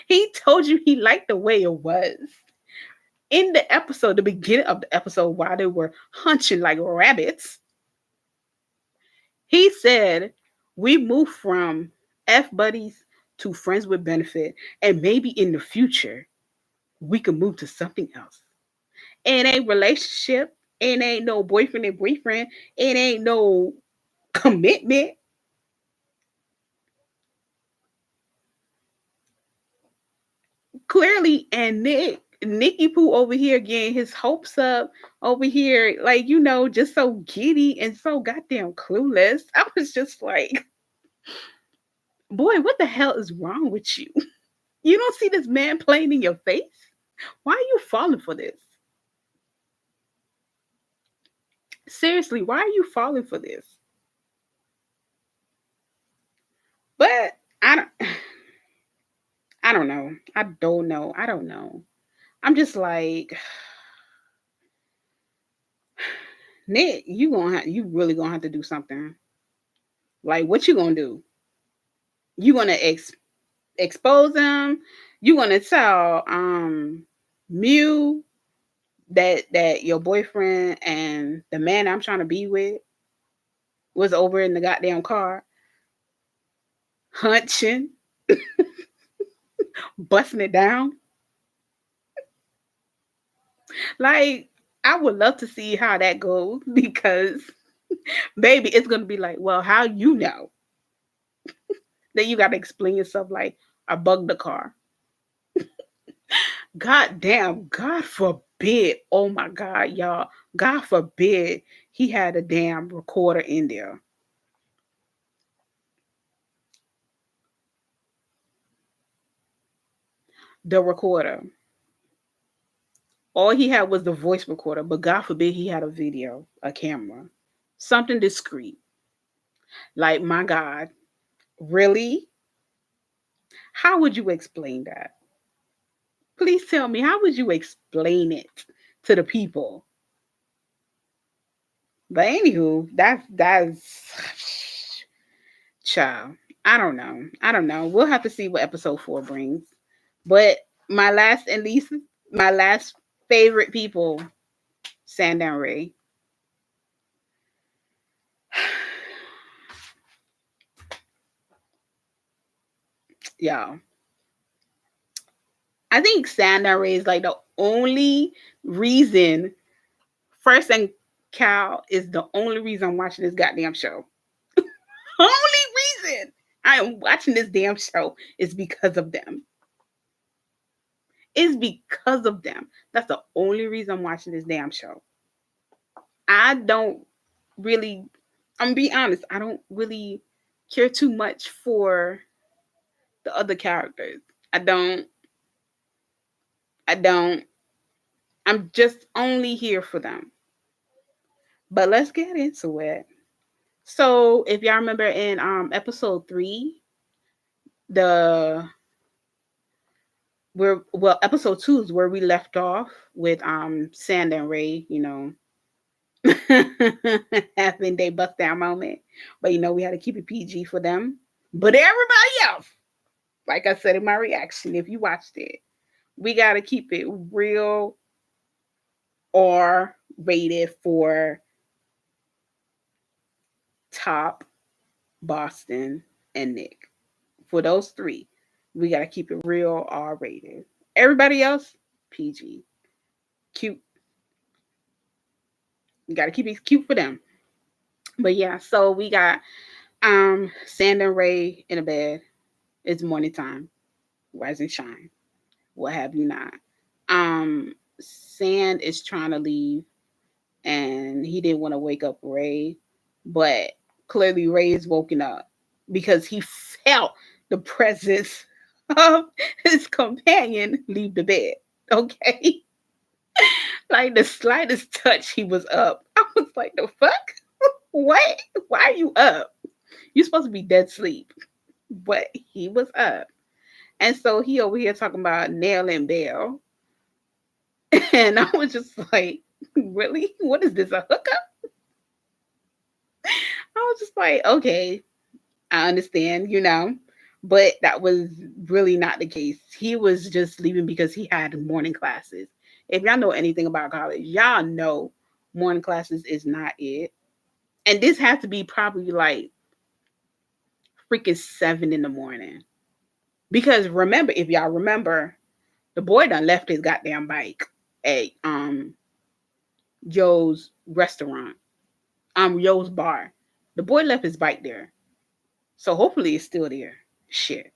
He told you he liked the way it was. In the episode, the beginning of the episode, while they were hunching like rabbits, he said, we moved from F buddies to friends with benefit, and maybe in the future, we could move to something else. It ain't relationship, it ain't no boyfriend and boyfriend, it ain't no commitment. Clearly, and Nicky Poo over here getting his hopes up over here, like, just so giddy and so goddamn clueless. I was just like, boy, what the hell is wrong with you? You don't see this man playing in your face? Why are you falling for this? Seriously, why are you falling for this? But I don't I don't know. I don't know. I don't know. I'm just like, Nick, you really gonna have to do something. Like, what you gonna do? You gonna expose him? You gonna tell Mew that your boyfriend and the man I'm trying to be with was over in the goddamn car, hunching, busting it down? Like, I would love to see how that goes because, baby, it's gonna be like, well, how you know? Then you gotta explain yourself like I bugged the car. God damn, God forbid. Oh my God, y'all. God forbid he had a damn recorder in there. The recorder. All he had was the voice recorder, but God forbid he had a video, a camera, something discreet. Like, my God, really? How would you explain that? Please tell me, how would you explain it to the people? But anywho, that's child. I don't know. I don't know. We'll have to see what episode 4 brings. But my last and least my last favorite people, Sandown Ray. Y'all. I think Sandown Ray is like the only reason First and Cal is the only reason I'm watching this goddamn show. Only reason I am watching this damn show is because of them. It's because of them. That's the only reason I'm watching this damn show. I don't really, I'm gonna be honest, I don't really care too much for the other characters. I don't, I don't, I'm just only here for them. But let's get into it. So if y'all remember in episode 3, the where well episode 2 is where we left off with Sand and Ray, having their bust down moment. But we had to keep it PG for them. But everybody else, like I said in my reaction, if you watched it, we gotta keep it real or rated for Top, Boston, and Nick. For those three, we gotta keep it real R rated. Everybody else, PG. Cute. You gotta keep it cute for them. But yeah, so we got Sand and Ray in a bed. It's morning time. Rise and shine. What have you not? Um Sand is trying to leave and he didn't want to wake up Ray, but clearly Ray is woken up because he felt the presence of his companion leave the bed. Okay. Like the slightest touch, he was up. I was like, the fuck? What? Why are you up? You're supposed to be dead sleep. But he was up. And so he over here talking about Nail and Bell. And I was just like, really? What is this? A hookup? I was just like, okay, I understand. But that was really not the case. He was just leaving because he had morning classes. If y'all know anything about college, y'all know morning classes is not it. And this has to be probably like freaking 7 in the morning. Because remember, if y'all remember, the boy done left his goddamn bike at Joe's restaurant, Joe's bar. The boy left his bike there. So hopefully it's still there. Shit.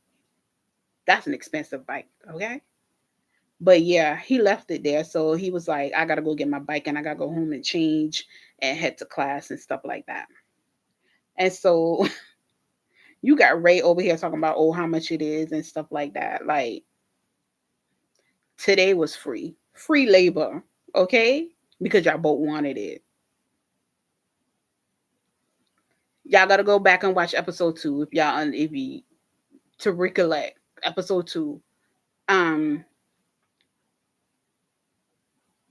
That's an expensive bike, okay? But yeah, he left it there. So he was like, I gotta go get my bike and I gotta go home and change and head to class and stuff like that. And so you got Ray over here talking about, oh, how much it is and stuff like that. Like, today was free labor, okay? Because y'all both wanted it. Y'all gotta go back and watch episode 2 if y'all if you to recollect. Episode 2. Um,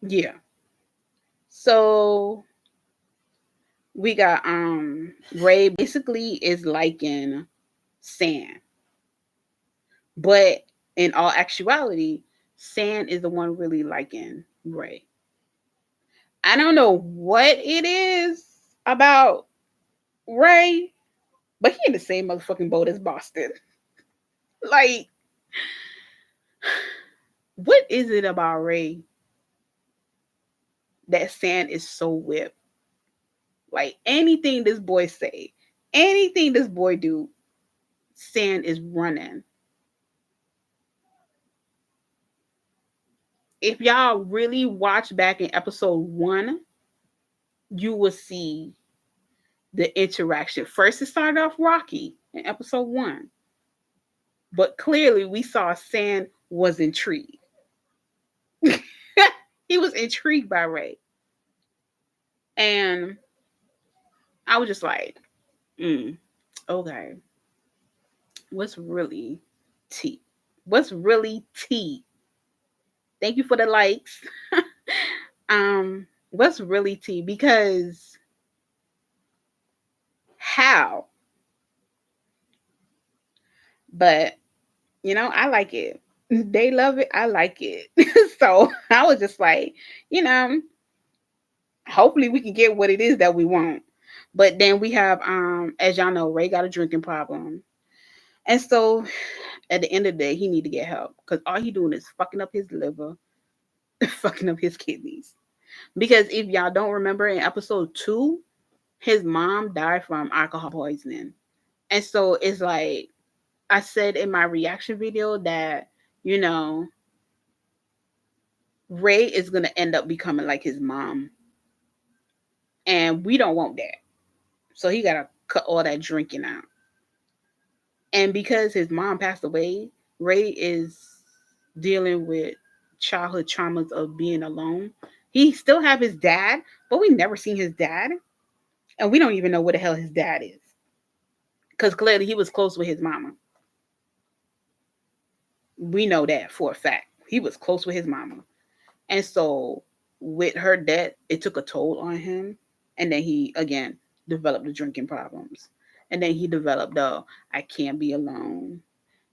yeah. So we got Ray basically is liking Sand, but in all actuality, Sand is the one really liking Ray. I don't know what it is about Ray, but he in the same motherfucking boat as Boston. Like, what is it about Ray that Sand is so whipped? Like anything this boy say, anything this boy do, Sand is running. If y'all really watch back in episode 1, you will see the interaction. First, it started off rocky in episode 1, but clearly we saw Sand was intrigued. He was intrigued by Ray, and I was just like, okay, what's really tea? What's really tea? Thank you for the likes. What's really tea? Because how? But I like it. They love it. I like it. So I was just like, you know, hopefully we can get what it is that we want. But then we have, as y'all know, Ray got a drinking problem, and so at the end of the day, he need to get help because all he doing is fucking up his liver, fucking up his kidneys. Because if y'all don't remember, in episode 2, his mom died from alcohol poisoning, and so it's like I said in my reaction video that you know Ray is gonna end up becoming like his mom, and we don't want that. So he gotta cut all that drinking out. And because his mom passed away, Ray is dealing with childhood traumas of being alone. He still have his dad, but we never seen his dad, and we don't even know what the hell his dad is. Because clearly he was close with his mama. We know that for a fact. He was close with his mama. And so with her death, it took a toll on him. And then he again developed the drinking problems. And then he developed the I can't be alone.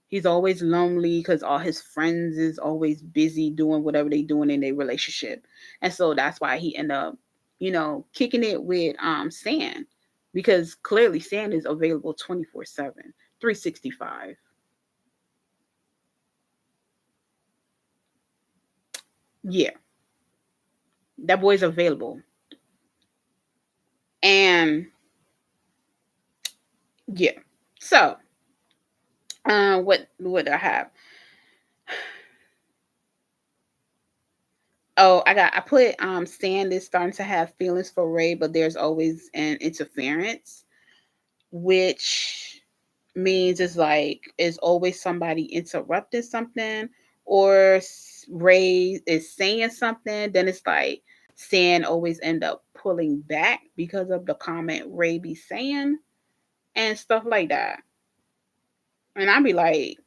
He's always lonely because all his friends is always busy doing whatever they doing in their relationship. And so that's why he ended up, kicking it with Sand. Because clearly Sand is available 24/7, 365. Yeah, that boy's available. And yeah. So what do I have? Oh, I put Sand is starting to have feelings for Ray, but there's always an interference, which means it's like it's always somebody interrupting something, or Ray is saying something, then it's like Sand always end up pulling back because of the comment Ray be saying and stuff like that. And I'd be like,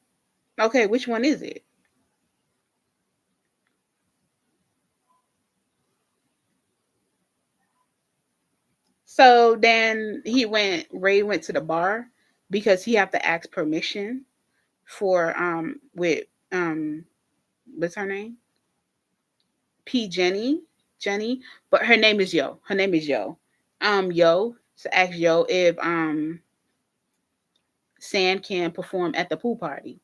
okay, which one is it? So then Ray went to the bar because he have to ask permission for with what's her name? Jenny, but her name is Yo. Her name is Yo. Yo, to ask Yo if Sand can perform at the pool party.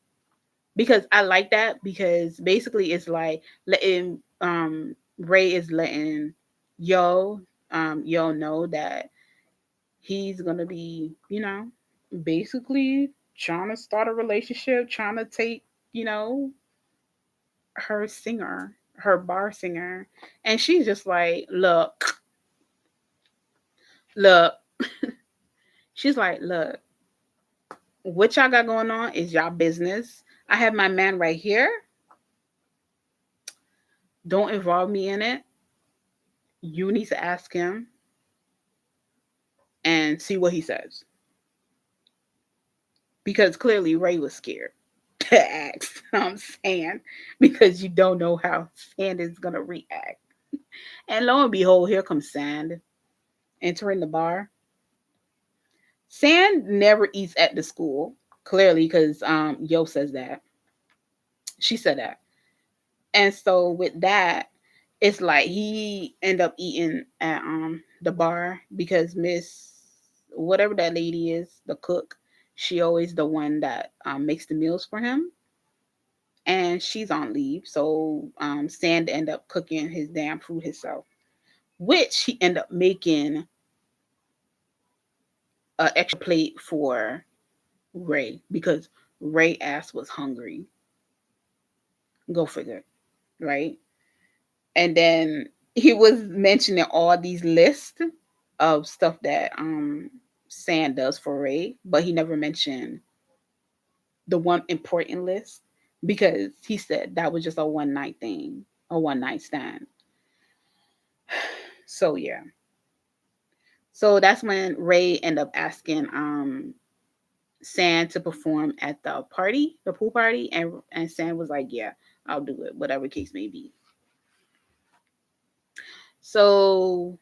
Because I like that because basically it's like letting Ray is letting Yo know that he's gonna be, basically trying to start a relationship, trying to take, her singer, her bar singer. And she's just like, look, she's like, look, what y'all got going on is y'all business. I have my man right here. Don't involve me in it. You need to ask him and see what he says. because clearly Ray was scared to ask Sand because you don't know how Sand is gonna react. And lo and behold, here comes Sand entering the bar. Sand never eats at the school, clearly, because Yo says that. She said that. And so with that, it's like he end up eating at the bar because Miss whatever that lady is, the cook, she always the one that makes the meals for him. And she's on leave. So Sand end up cooking his damn food himself, which he end up making an extra plate for Ray because Ray ass was hungry. Go figure, right? And then he was mentioning all these lists of stuff that Sand does for Ray, but he never mentioned the one important list because he said that was just a one night thing, a one night stand. So yeah. So that's when Ray ended up asking Sand to perform at the party, the pool party, and Sand was like, "Yeah, I'll do it, whatever case may be." So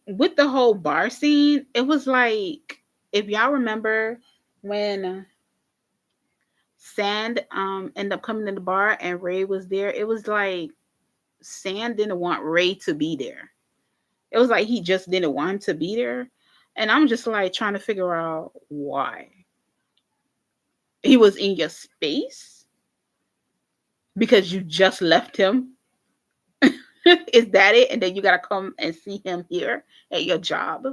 with the whole bar scene, it was like if y'all remember when Sand ended up coming to the bar and Ray was there, it was like Sand didn't want Ray to be there. It was like he just didn't want him to be there. And I'm just like trying to figure out why. He was in your space because you just left him. Is that it? And then you gotta come and see him here at your job.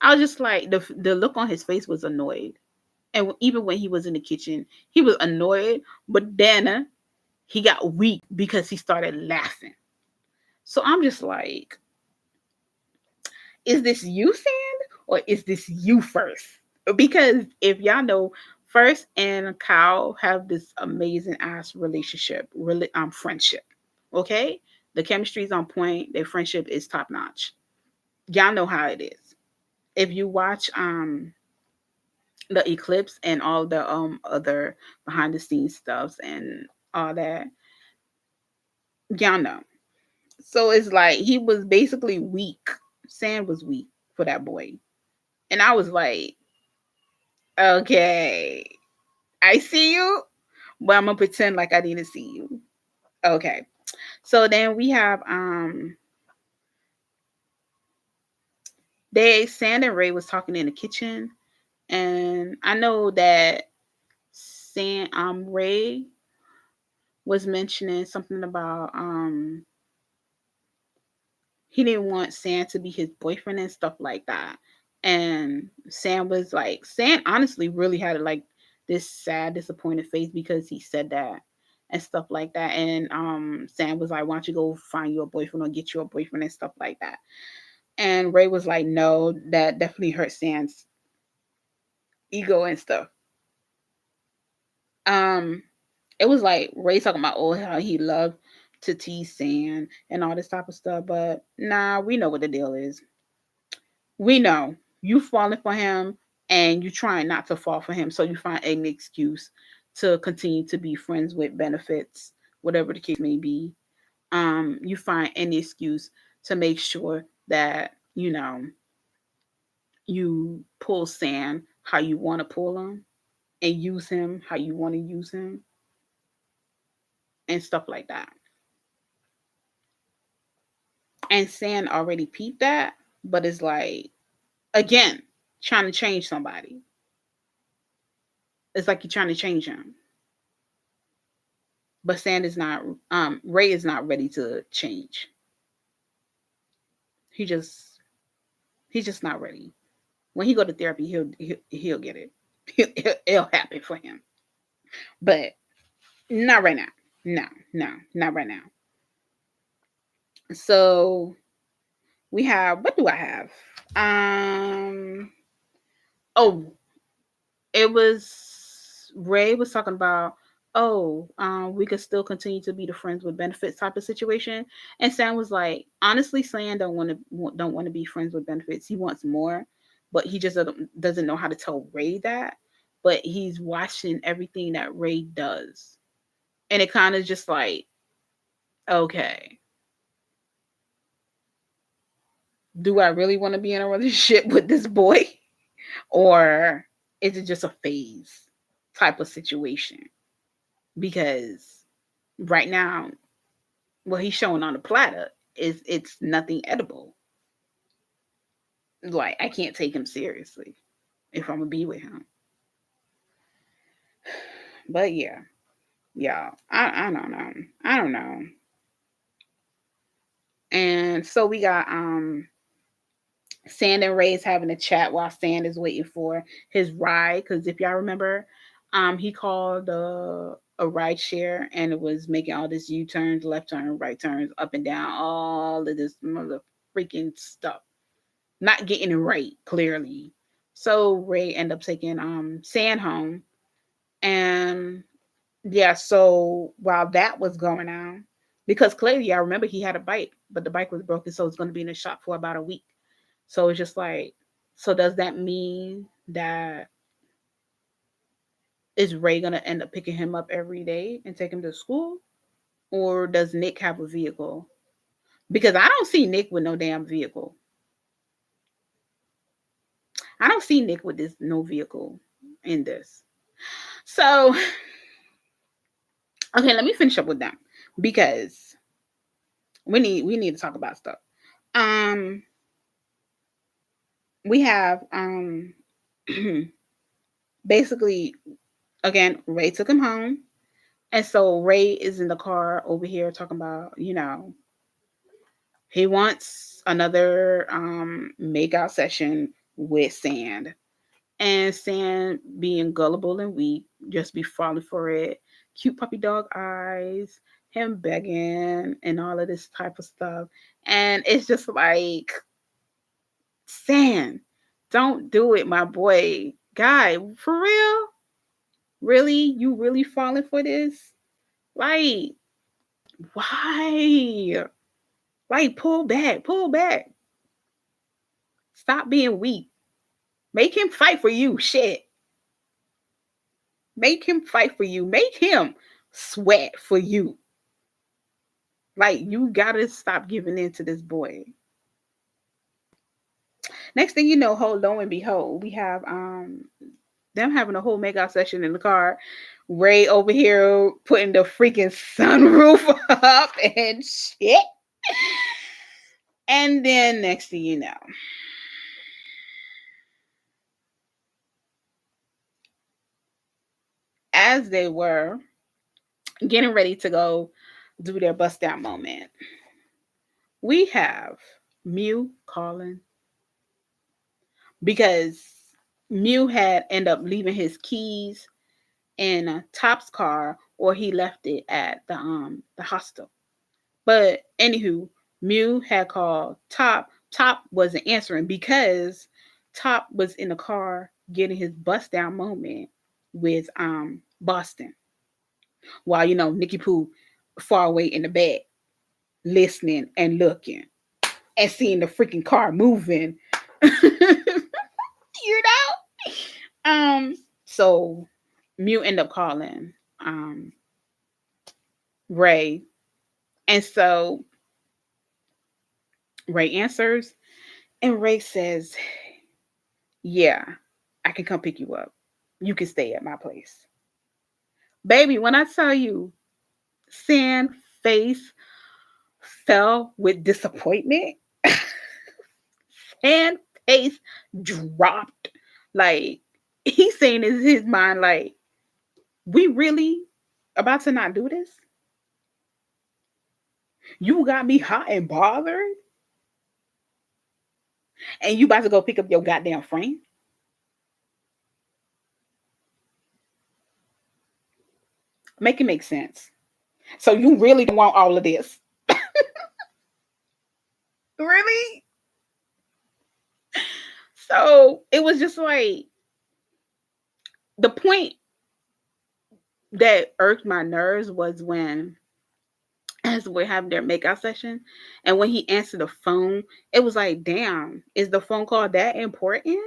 I was just like the look on his face was annoyed. And even when he was in the kitchen, he was annoyed, but then he got weak because he started laughing. So I'm just like, is this you, Sand, or is this you first? Because if y'all know, First and Kyle have this amazing ass relationship, really friendship. Okay, the chemistry is on point. Their friendship is top notch. Y'all know how it is. If you watch the eclipse and all the other behind the scenes stuffs and all that, y'all know. So it's like he was basically weak. Sand was weak for that boy. And I was like, okay, I see you, but I'm gonna pretend like I didn't see you. Okay. So then we have they Sand and Ray was talking in the kitchen, and I know that Ray was mentioning something about he didn't want Sand to be his boyfriend and stuff like that. And Sam was like, Sam honestly really had like this sad, disappointed face because he said that and stuff like that. And Sam was like, why don't you go find you a boyfriend or get you a boyfriend and stuff like that. And Ray was like, no, that definitely hurt Sam's ego and stuff. Um, it was like Ray talking about how he loved to tease Sam and all this type of stuff, but nah, we know what the deal is. We know you falling for him and you trying not to fall for him, so you find any excuse to continue to be friends with benefits, whatever the case may be. You find any excuse to make sure that you pull Sam how you want to pull him and use him how you want to use him and stuff like that. And Sam already peeped that, but it's like again trying to change somebody. It's like you're trying to change him. But Sand is not. Ray is not ready to change. He just he's just not ready. When he go to therapy, he'll get it. It'll happen for him. But not right now. No, no, not right now. So we have what do I have? Oh, it was Ray was talking about we could still continue to be the friends with benefits type of situation. And Sam was like, honestly, Sam don't want to be friends with benefits. He wants more. but he just doesn't know how to tell Ray that. But he's watching everything that Ray does, and it kind of just like, okay, do I really want to be in a relationship with this boy, or is it just a phase type of situation? Because right now, what he's showing on the platter is it's nothing edible. Like, I can't take him seriously if I'm gonna be with him. But yeah, y'all, I don't know. I don't know. And so we got Sand and Ray's having a chat while Sand is waiting for his ride. Because if y'all remember, he called a ride share and it was making all this U turns, left turn, right turns, up and down, all of this mother freaking stuff. Not getting it right, clearly. So Ray ended up taking Sand home. And yeah, so while that was going on, because clearly I remember he had a bike, but the bike was broken, so it's going to be in the shop for about a week. So it's just like, so does that mean that is Ray gonna end up picking him up every day and take him to school, or does Nick have a vehicle? Because I don't see Nick with no damn vehicle. I don't see Nick with this no vehicle in this. So okay, let me finish up with them because we need to talk about stuff. Um, we have basically again Ray took him home, and so Ray is in the car over here talking about he wants another make out session with Sand, and Sand being gullible and weak just be falling for it. Cute puppy dog eyes, him begging and all of this type of stuff, and it's just like, Sand, don't do it, my boy. Guy, for real? Really? You really falling for this? Like, why? Like, pull back, pull back. Stop being weak. Make him fight for you. Shit. Make him fight for you. Make him sweat for you. Like, you gotta stop giving in to this boy. Next thing you know, hold lo and behold, we have them having a whole makeout session in the car. Ray over here putting the freaking sunroof up and shit. And then next thing you know, as they were getting ready to go do their bust down moment, we have Mew calling because Mew had ended up leaving his keys in Top's car, or he left it at the hostel. But anywho, Mew had called Top. Top wasn't answering because Top was in the car getting his bust down moment with Boston. While Nikki Pooh far away in the back, listening and looking and seeing the freaking car moving. you So Mew ended up calling Ray. And so Ray answers, and Ray says, yeah, I can come pick you up. You can stay at my place. Baby, when I tell you, Sand face fell with disappointment, and face dropped. Like, he's saying in his mind, like, we really about to not do this? You got me hot and bothered, and you about to go pick up your goddamn friend? Make it make sense. So you really don't want all of this? Really? So it was just like, the point that irked my nerves was when, as we're having their makeout session, and when he answered the phone, it was like, damn, is the phone call that important?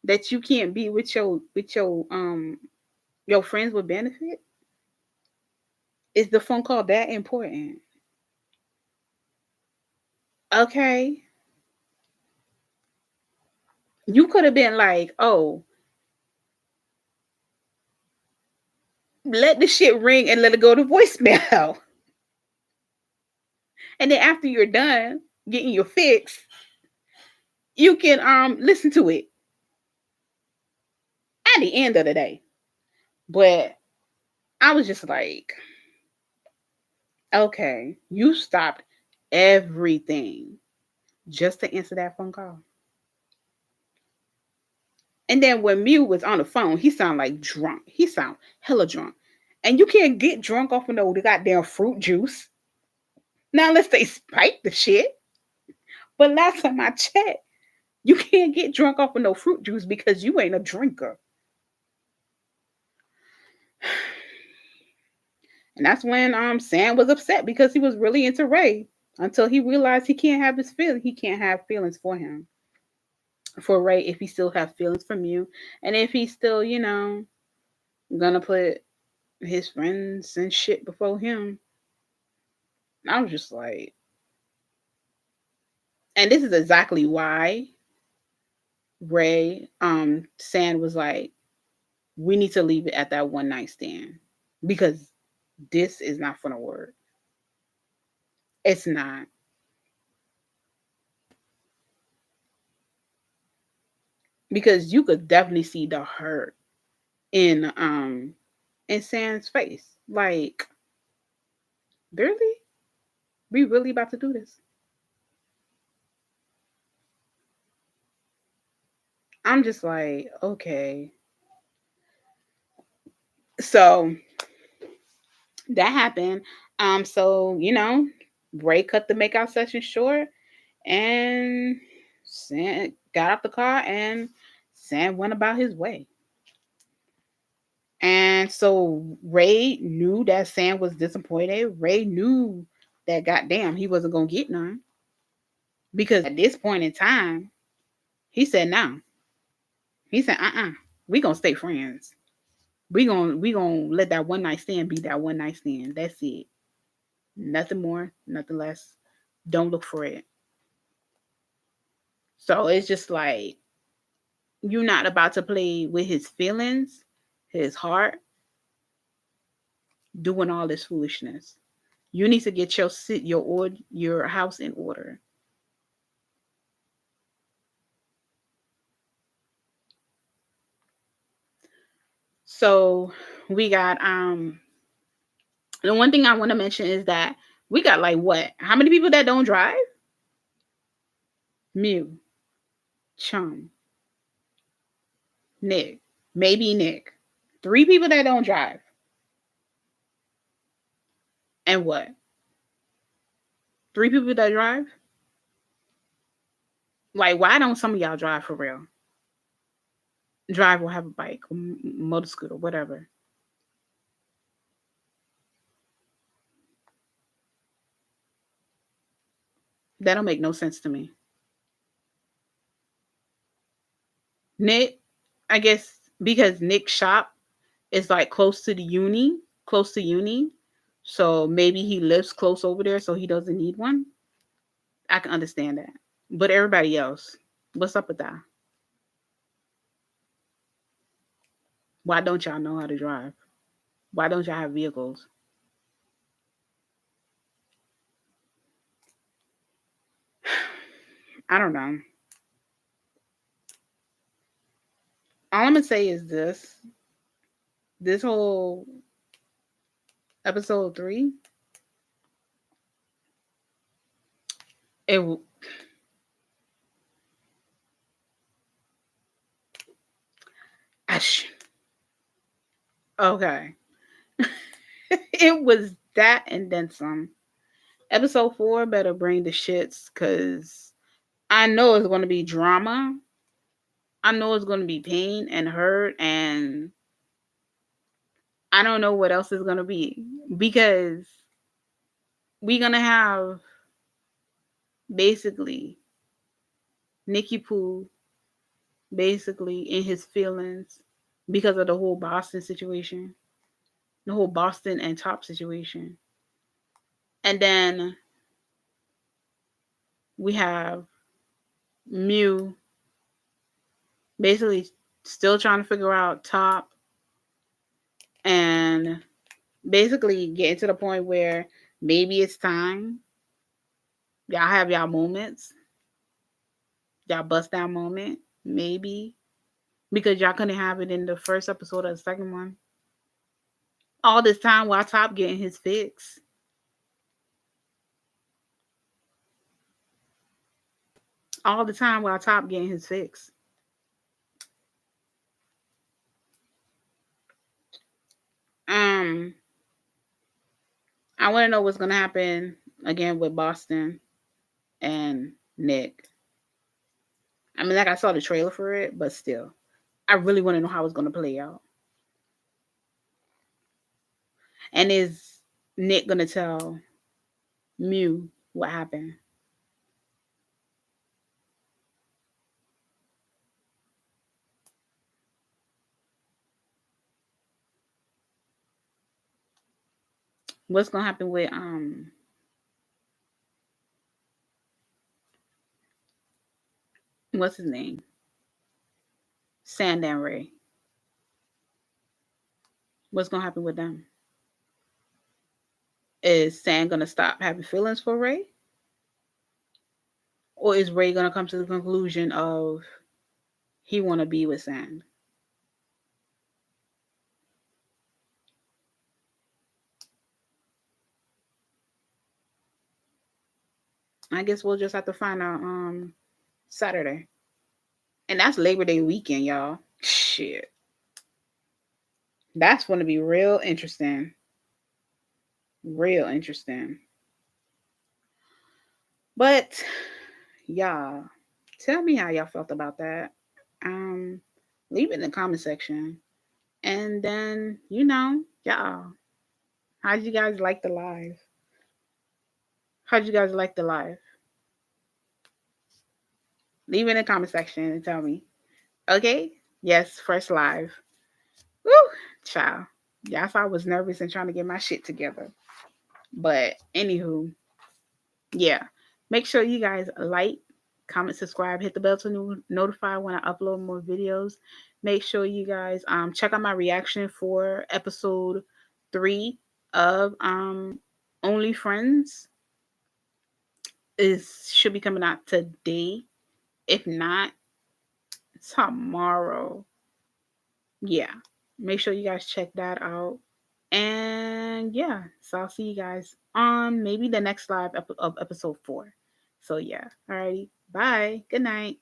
that you can't be with your friends with benefit? Is the phone call that important? Okay. You could have been like, oh, let the shit ring and let it go to voicemail. And then after you're done getting your fix, you can listen to it at the end of the day. But I was just like, okay, you stopped everything just to answer that phone call. And then when Mew was on the phone, he sounded like drunk. He sound hella drunk. And you can't get drunk off of no the goddamn fruit juice. Now unless they spike the shit. But last time I checked, you can't get drunk off of no fruit juice because you ain't a drinker. And that's when Sam was upset because he was really into Ray until he realized he can't have his feelings. He can't have feelings for him. For Ray if he still have feelings from you. And if he's still, gonna put his friends and shit before him. I was just like, and this is exactly why Ray, Sand was like, we need to leave it at that one night stand because this is not gonna work. It's not. Because you could definitely see the hurt in Sand's face. Like, really? We really about to do this? I'm just like, okay. So that happened. So Ray cut the makeout session short, and Sam got out the car, and Sam went about his way. And so Ray knew that Sam was disappointed. Ray knew that goddamn he wasn't gonna get none because at this point in time, he said no. He said, we gonna stay friends. We gonna let that one night stand be that one night stand. That's it. Nothing more, nothing less. Don't look for it. So it's just like you're not about to play with his feelings, his heart, doing all this foolishness. You need to get your house in order. So we got the one thing I want to mention is that we got like what? How many people that don't drive? Mew, Chum, Nick, maybe Nick. Three people that don't drive. And what? Three people that drive? Like, why don't some of y'all drive for real? Drive or have a bike, or motor scooter, whatever. That don't make no sense to me. Nick, I guess because Nick's shop is like close to uni. So maybe he lives close over there, so he doesn't need one. I can understand that. But everybody else, what's up with that? Why don't y'all know how to drive? Why don't y'all have vehicles? I don't know. All I'm gonna say is this whole episode 3, it Ash, okay. It was that and then some. Episode 4 better bring the shits because I know it's gonna be drama. I know it's gonna be pain and hurt, and I don't know what else is gonna be because we're gonna have basically Nikki Pooh basically in his feelings because of the whole Boston situation, the whole Boston and Top situation. And then we have Mew basically still trying to figure out Top and basically getting to the point where maybe it's time. Y'all have y'all moments, y'all bust down moment, maybe because y'all couldn't have it in the first episode of the second one. All this time while Top getting his fix. All the time while Top getting his fix. Um, I want to know what's gonna happen again with Boston and Nick. I mean, like I saw the trailer for it, but still, I really want to know how it's gonna play out. And is Nick gonna tell Mew what happened? What's gonna happen with what's his name? Sand and Ray. What's gonna happen with them? Is Sand gonna stop having feelings for Ray? Or is Ray gonna come to the conclusion of he wanna be with Sand? I guess we'll just have to find out Saturday. And that's Labor Day weekend, y'all. Shit. That's gonna be real interesting. Real interesting. But y'all, tell me how y'all felt about that. Um, leave it in the comment section. And then, y'all, how'd you guys like the live? How'd you guys like the live? Leave it in the comment section and tell me. Okay? Yes, first live. Woo! Child. Yes, I was nervous and trying to get my shit together. But anywho, yeah. Make sure you guys like, comment, subscribe, hit the bell to notify when I upload more videos. Make sure you guys check out my reaction for episode 3 of Only Friends. Is should be coming out today. If not, tomorrow. Yeah. Make sure you guys check that out. And yeah, so I'll see you guys on maybe the next live of episode 4. So yeah. Alrighty. Bye. Good night.